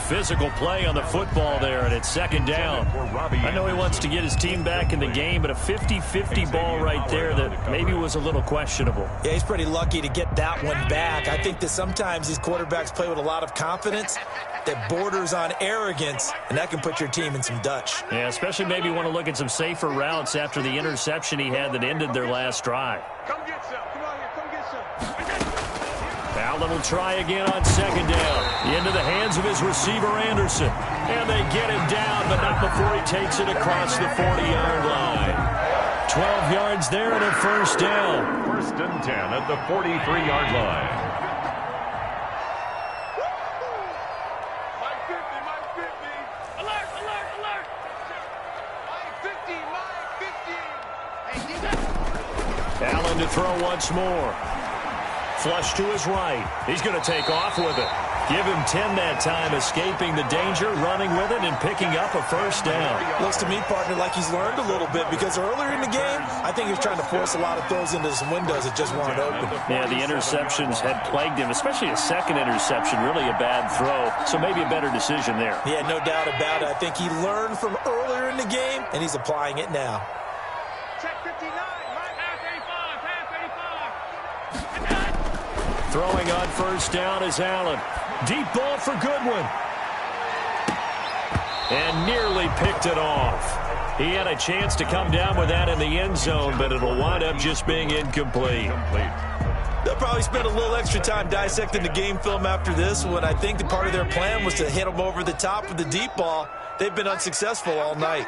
Physical play on the football there, and it's second down. I know he wants to get his team back in the game, but a 50-50 ball right there that maybe was a little questionable. Yeah, he's pretty lucky to get that one back. I think that sometimes these quarterbacks play with a lot of confidence that borders on arrogance, and that can put your team in some Dutch. Yeah, especially maybe want to look at some safer routes after the interception he had that ended their last drive. Come get some. Come on here. Come get some. Allen will try again on second down. Into the hands of his receiver, Anderson. And they get him down, but not before he takes it across the 40-yard line. 12 yards there and a first down. 1st and 10 at the 43-yard line. Mike 50. Alert. Mike 50. Hey, Allen to throw once more. Flush to his right. He's going to take off with it. Give him 10 that time, escaping the danger, running with it, and picking up a first down. Looks to me, partner, like he's learned a little bit because earlier in the game, I think he was trying to force a lot of throws into some windows that just weren't open. Yeah, the interceptions had plagued him, especially a second interception, really a bad throw. So maybe a better decision there. Yeah, no doubt about it. I think he learned from earlier in the game, and he's applying it now. check 59. Half 85. Throwing on first down is Allen. Deep ball for Goodwin. And nearly picked it off. He had a chance to come down with that in the end zone, but it'll wind up just being incomplete. They'll probably spend a little extra time dissecting the game film after this one. I think the part of their plan was to hit them over the top with the deep ball. They've been unsuccessful all night.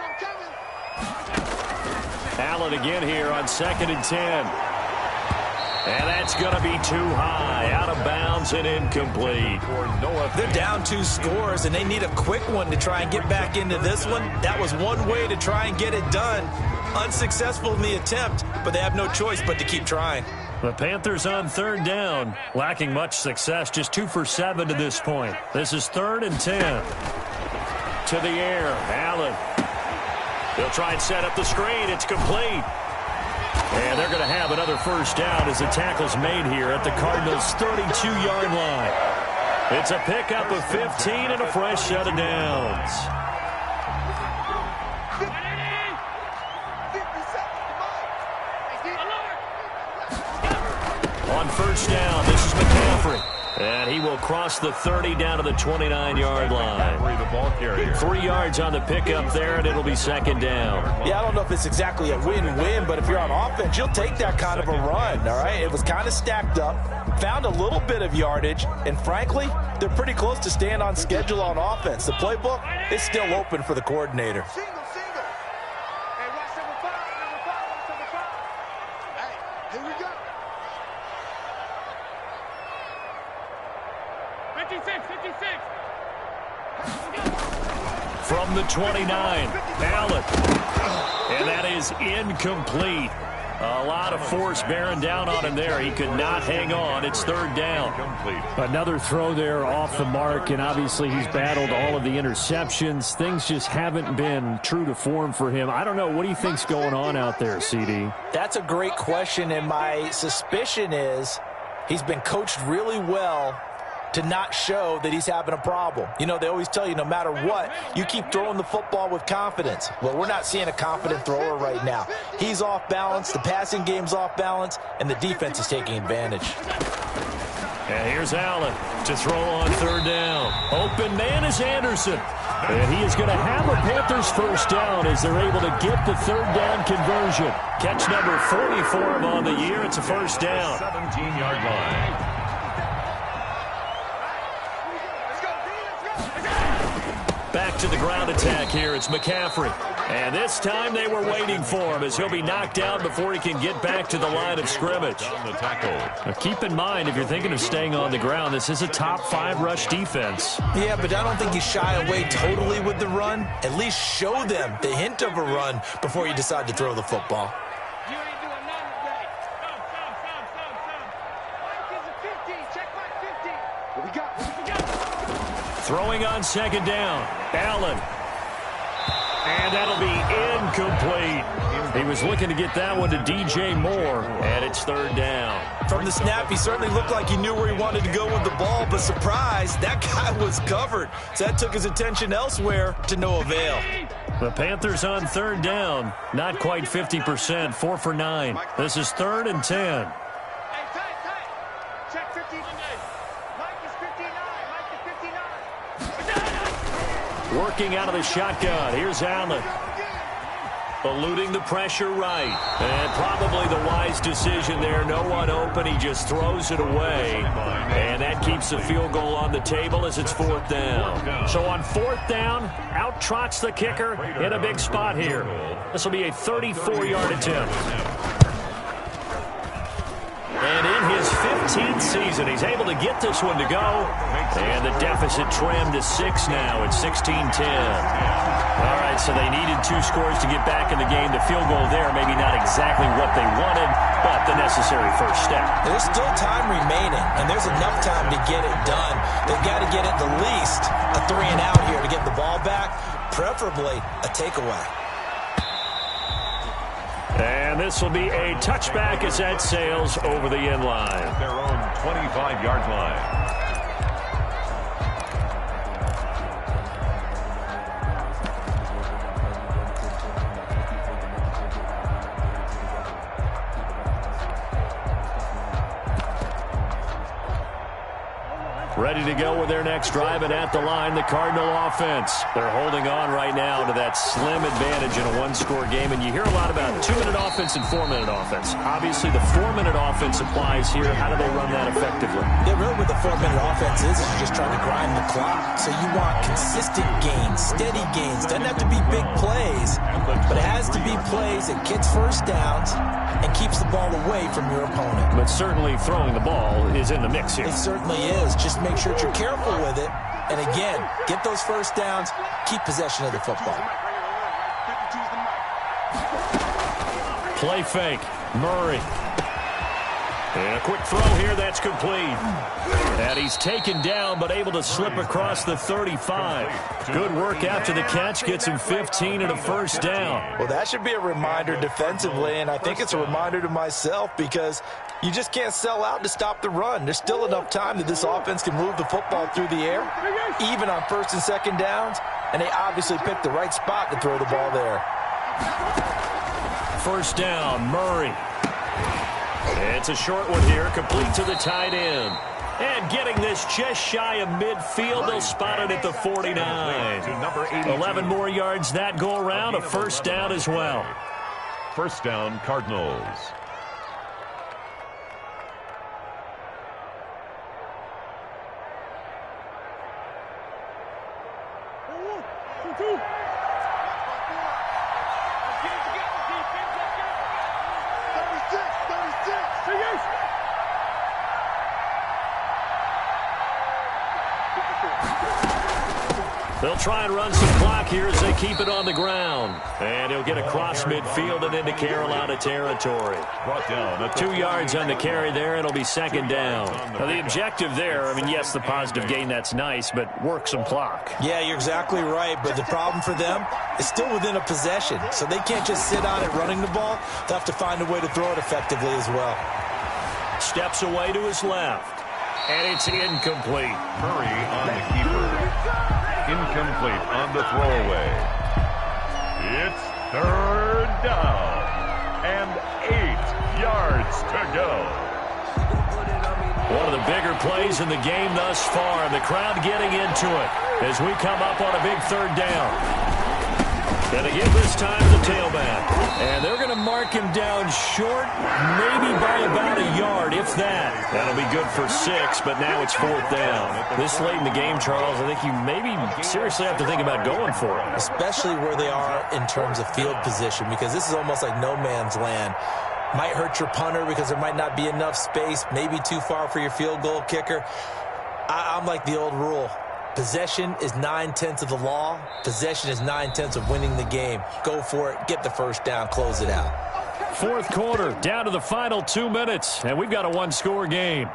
Allen again here on 2nd and 10. And that's going to be too high, out of bounds and incomplete. They're down 2 scores, and they need a quick one to try and get back into this one. That was one way to try and get it done. Unsuccessful in the attempt, but they have no choice but to keep trying. The Panthers on 3rd down, lacking much success, just 2 for 7 to this point. This is 3rd and 10. To the air, Allen. They'll try and set up the screen. It's complete. And they're going to have another first down as the tackle's made here at the Cardinals' 32-yard line. It's a pickup of 15 and a fresh set of downs. On first down, this is McCaffrey. And he will cross the 30 down to the 29-yard line. 3 yards on the pickup there, and it'll be 2nd down. Yeah, I don't know if it's exactly a win-win, but if you're on offense, you'll take that kind of a run, all right? It was kind of stacked up, found a little bit of yardage, and frankly, they're pretty close to staying on schedule on offense. The playbook is still open for the coordinator. Single. Hey, watch number 5. Watch number 5. Hey, here we go. 56. From the 29, Allen. And that is incomplete. A lot of force bearing down on him there. He could not hang on. It's 3rd down. Another throw there off the mark, and obviously he's battled all of the interceptions. Things just haven't been true to form for him. I don't know. What do you think's going on out there, CD? That's a great question, and my suspicion is he's been coached really well to not show that he's having a problem. You know, they always tell you no matter what, you keep throwing the football with confidence. Well, we're not seeing a confident thrower right now. He's off balance, the passing game's off balance, and the defense is taking advantage. And here's Allen to throw on 3rd down. Open man is Anderson. And he is going to have a Panthers first down as they're able to get the 3rd down conversion. Catch number 44 on the year. It's a first down. 17-yard line. Back to the ground attack here. It's McCaffrey. And this time they were waiting for him as he'll be knocked down before he can get back to the line of scrimmage. Now, keep in mind, if you're thinking of staying on the ground, this is a top 5 rush defense. Yeah, but I don't think you shy away totally with the run. At least show them the hint of a run before you decide to throw the football. You ain't doing nothing today. Mike is a 50. Check Mike 50. What we got? Throwing on 2nd down. Allen. And that'll be incomplete. He was looking to get that one to DJ Moore, and it's 3rd down. From the snap, he certainly looked like he knew where he wanted to go with the ball, but surprise, that guy was covered. So that took his attention elsewhere to no avail. The Panthers on 3rd down. Not quite 50%, 4 for 9. This is 3rd and 10. Hey, tight. Check 50. Mike is 59. Mike is 59. Working out of the shotgun. Here's Allen. Eluding the pressure right. And probably the wise decision there. No one open. He just throws it away. And that keeps the field goal on the table as it's 4th down. So on 4th down, out trots the kicker in a big spot here. This will be a 34-yard attempt. And in his 15th season, he's able to get this one to go. And the deficit trimmed to 6 now. It's 16-10. All right, so they needed 2 scores to get back in the game. The field goal there, maybe not exactly what they wanted, but the necessary first step. There's still time remaining, and there's enough time to get it done. They've got to get at the least a 3-and-out here to get the ball back, preferably a takeaway. And this will be a touchback as that sails over the end line. Their own 25-yard line. ready to go with their next drive, and at the line, the Cardinal offense. They're holding on right now to that slim advantage in a one-score game, and you hear a lot about 2-minute offense and 4-minute offense. Obviously, the 4-minute offense applies here. How do they run that effectively? Yeah, really what the 4-minute offense is you're just trying to grind the clock. So you want consistent gains, steady gains. Doesn't have to be big plays, but it has to be plays that gets first downs and keeps the ball away from your opponent. But certainly throwing the ball is in the mix here. It certainly is. Just make sure that you're careful with it. And again, get those first downs, keep possession of the football. Play fake. Murray. And a quick throw here, that's complete. And he's taken down, but able to slip across the 35. Good work after the catch, gets him 15 and a first down. Well, that should be a reminder defensively, and I think it's a reminder to myself because you just can't sell out to stop the run. There's still enough time that this offense can move the football through the air, even on first and second downs, and they obviously picked the right spot to throw the ball there. First down, Murray. It's a short one here, complete to the tight end. And getting this just shy of midfield, they'll spot it at the 49. 11 more yards that go around, a first down as well. First down, Cardinals. They'll try and run some clock here as they keep it on the ground. And he'll get across midfield and into Carolina territory. 2 yards on the carry there, and it'll be second down. Now, the objective there, I mean, yes, the positive gain, that's nice, but work some clock. Yeah, you're exactly right, but the problem for them is still within a possession. So they can't just sit on it running the ball. They'll have to find a way to throw it effectively as well. Steps away to his left. And it's incomplete. Murray on the keeper. Incomplete on the throwaway. It's third down and 8 yards to go. One of the bigger plays in the game thus far, and the crowd getting into it as we come up on a big third down. Going to give this time to the tailback. And they're going to mark him down short, maybe by about a yard, if that. That'll be good for 6, but now it's fourth down. This late in the game, Charles, I think you maybe seriously have to think about going for it. Especially where they are in terms of field position, because this is almost like no man's land. Might hurt your punter because there might not be enough space, maybe too far for your field goal kicker. I'm like the old rule. Possession is 9/10 of the law. Possession is 9/10 of winning the game. Go for it. Get the first down. Close it out. Fourth quarter, down to the final 2 minutes, and we've got a one-score game.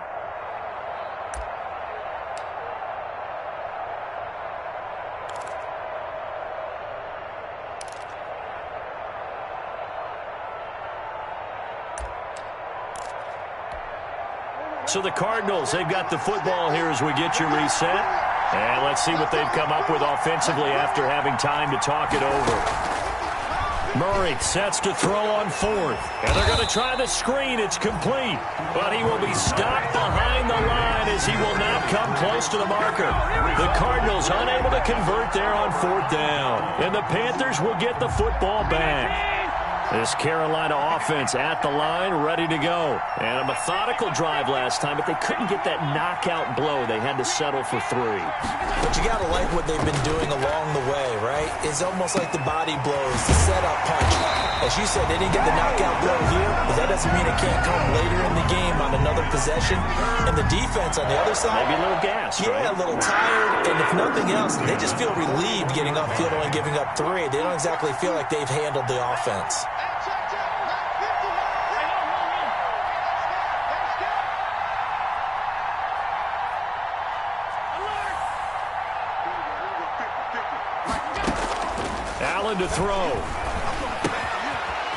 So the Cardinals, they've got the football here as we get you reset. And let's see what they've come up with offensively after having time to talk it over. Murray sets to throw on fourth. And they're going to try the screen. It's complete. But he will be stopped behind the line as he will not come close to the marker. The Cardinals unable to convert there on fourth down. And the Panthers will get the football back. This Carolina offense at the line, ready to go. And a methodical drive last time, but they couldn't get that knockout blow. They had to settle for 3. But you got to like what they've been doing along the way, right? It's almost like the body blows, the setup punch. As you said, they didn't get the knockout blow here, but that doesn't mean it can't come later in the game on another possession. And the defense on the other side, maybe a little gassed, yeah, right? A little tired. And if nothing else, they just feel relieved getting upfield and giving up 3. They don't exactly feel like they've handled the offense. Allen to throw.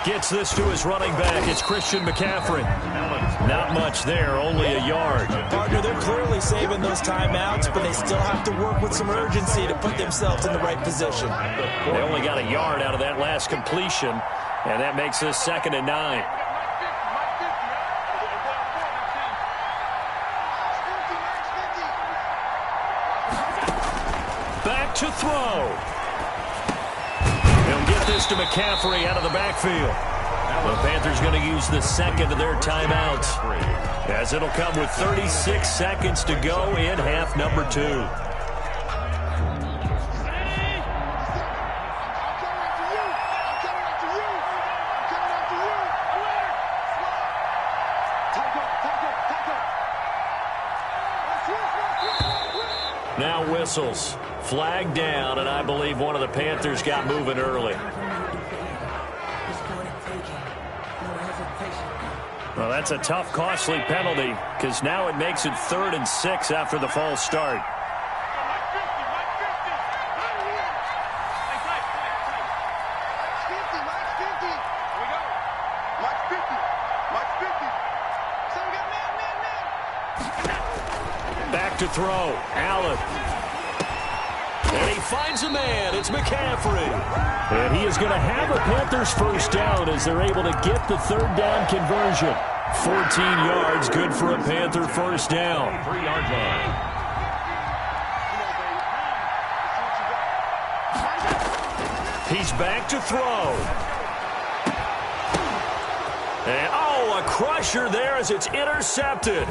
Gets this to his running back. It's Christian McCaffrey. Not much there, only a yard. Partner, they're clearly saving those timeouts, but they still have to work with some urgency to put themselves in the right position. They only got a yard out of that last completion, and that makes this 2nd and 9. to throw. He'll get this to McCaffrey out of the backfield. The Panthers going to use the second of their timeouts, as it'll come with 36 seconds to go in half number 2. Now whistles. Flag down, and I believe one of the Panthers got moving early. Well, that's a tough, costly penalty, because now it makes it 3rd and 6 after the false start. Back to throw. Allen. And he finds a man. It's McCaffrey. And he is going to have a Panthers first down as they're able to get the 3rd down conversion. 14 yards, good for a Panther first down. 3-yard line. He's back to throw. And, a crusher there as it's intercepted.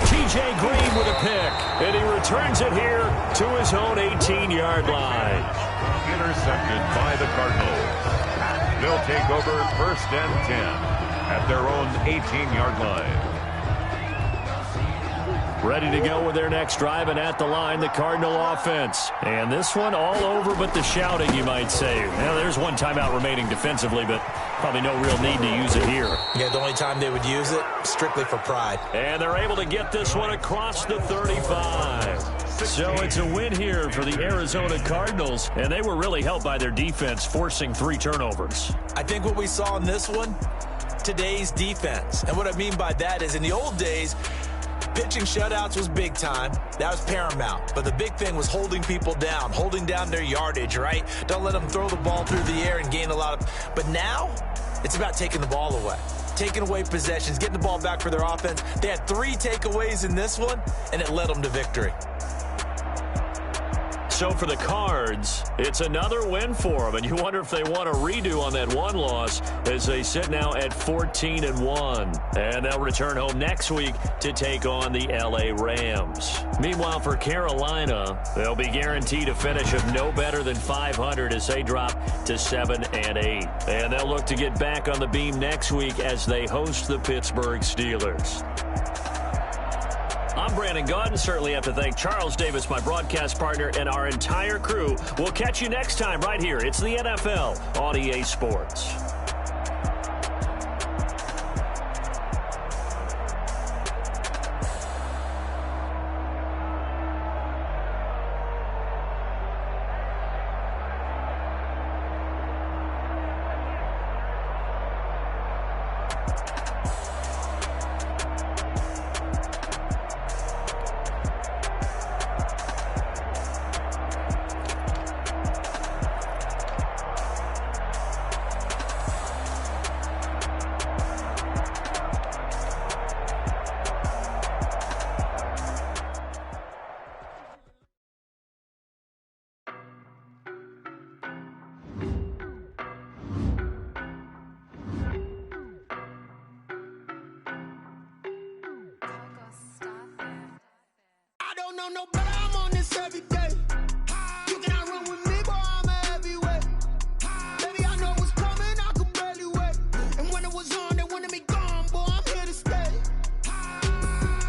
T.J. Green with a pick, and he returns it here to his own 18-yard line. Intercepted by the Cardinals. They'll take over 1st and 10 at their own 18-yard line. Ready to go with their next drive, and at the line, the Cardinal offense. And this one all over but the shouting, you might say. Now, there's one timeout remaining defensively, but probably no real need to use it here. Yeah, the only time they would use it, strictly for pride. And they're able to get this one across the 35. So it's a win here for the Arizona Cardinals, and they were really helped by their defense, forcing 3 turnovers. I think what we saw in this one, today's defense. And what I mean by that is in the old days, pitching shutouts was big time. That was paramount. But the big thing was holding people down, holding down their yardage, right? Don't let them throw the ball through the air and gain a lot of... But now, it's about taking the ball away. Taking away possessions, getting the ball back for their offense. They had 3 takeaways in this one, and it led them to victory. So for the Cards, it's another win for them, and you wonder if they want a redo on that one loss as they sit now at 14-1. And they'll return home next week to take on the L.A. Rams. Meanwhile, for Carolina, they'll be guaranteed a finish of no better than 500 as they drop to 7-8. And they'll look to get back on the beam next week as they host the Pittsburgh Steelers. I'm Brandon Gaudin. Certainly have to thank Charles Davis, my broadcast partner, and our entire crew. We'll catch you next time right here. It's the NFL on EA Sports. No, but I'm on this every day. You cannot run with me, boy, I'm a heavyweight. Baby, I know what's coming, I could barely wait. And when it was on, they wanted me gone, boy, I'm here to stay.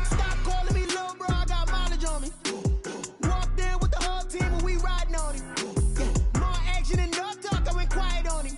Stop calling me little bro, I got mileage on me. Walked in with the whole team and we riding on him. Yeah, more action than no talk, I went quiet on him.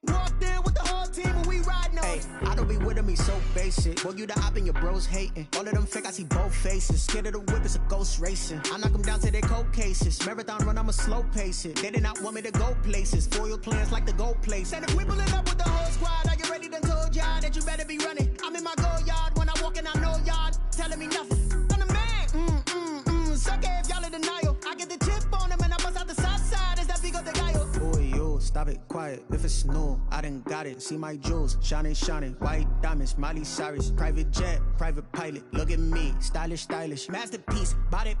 Walked in with the whole team and we riding on him. I don't be with him, he's so basic. Boy, you the op and your bros hating. All of them fake, I see both faces. Scared of the whip, it's a ghost racing. I knock them down to their cold cases. Marathon run, I'ma slow pace it. They did not want me to go places. Foil plans like the go place. And if we pulling up with the whole squad, are you ready? Done told y'all that you better be running. I'm in my go yard. When I walk in, I know y'all telling me nothing. I'm the man. Suck it if y'all in denial. I get the chip on them and I bust out the south side. Is that Vigo de Gallo? Boy, yo, stop it, quiet. If it's new, I done got it. See my jewels, shining, shining. White diamonds, Miley Cyrus. Private jet, private pilot. Look at me, stylish, stylish. Masterpiece, body,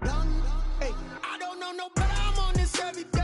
done. Hey, I don't know don't know better, I'm on this every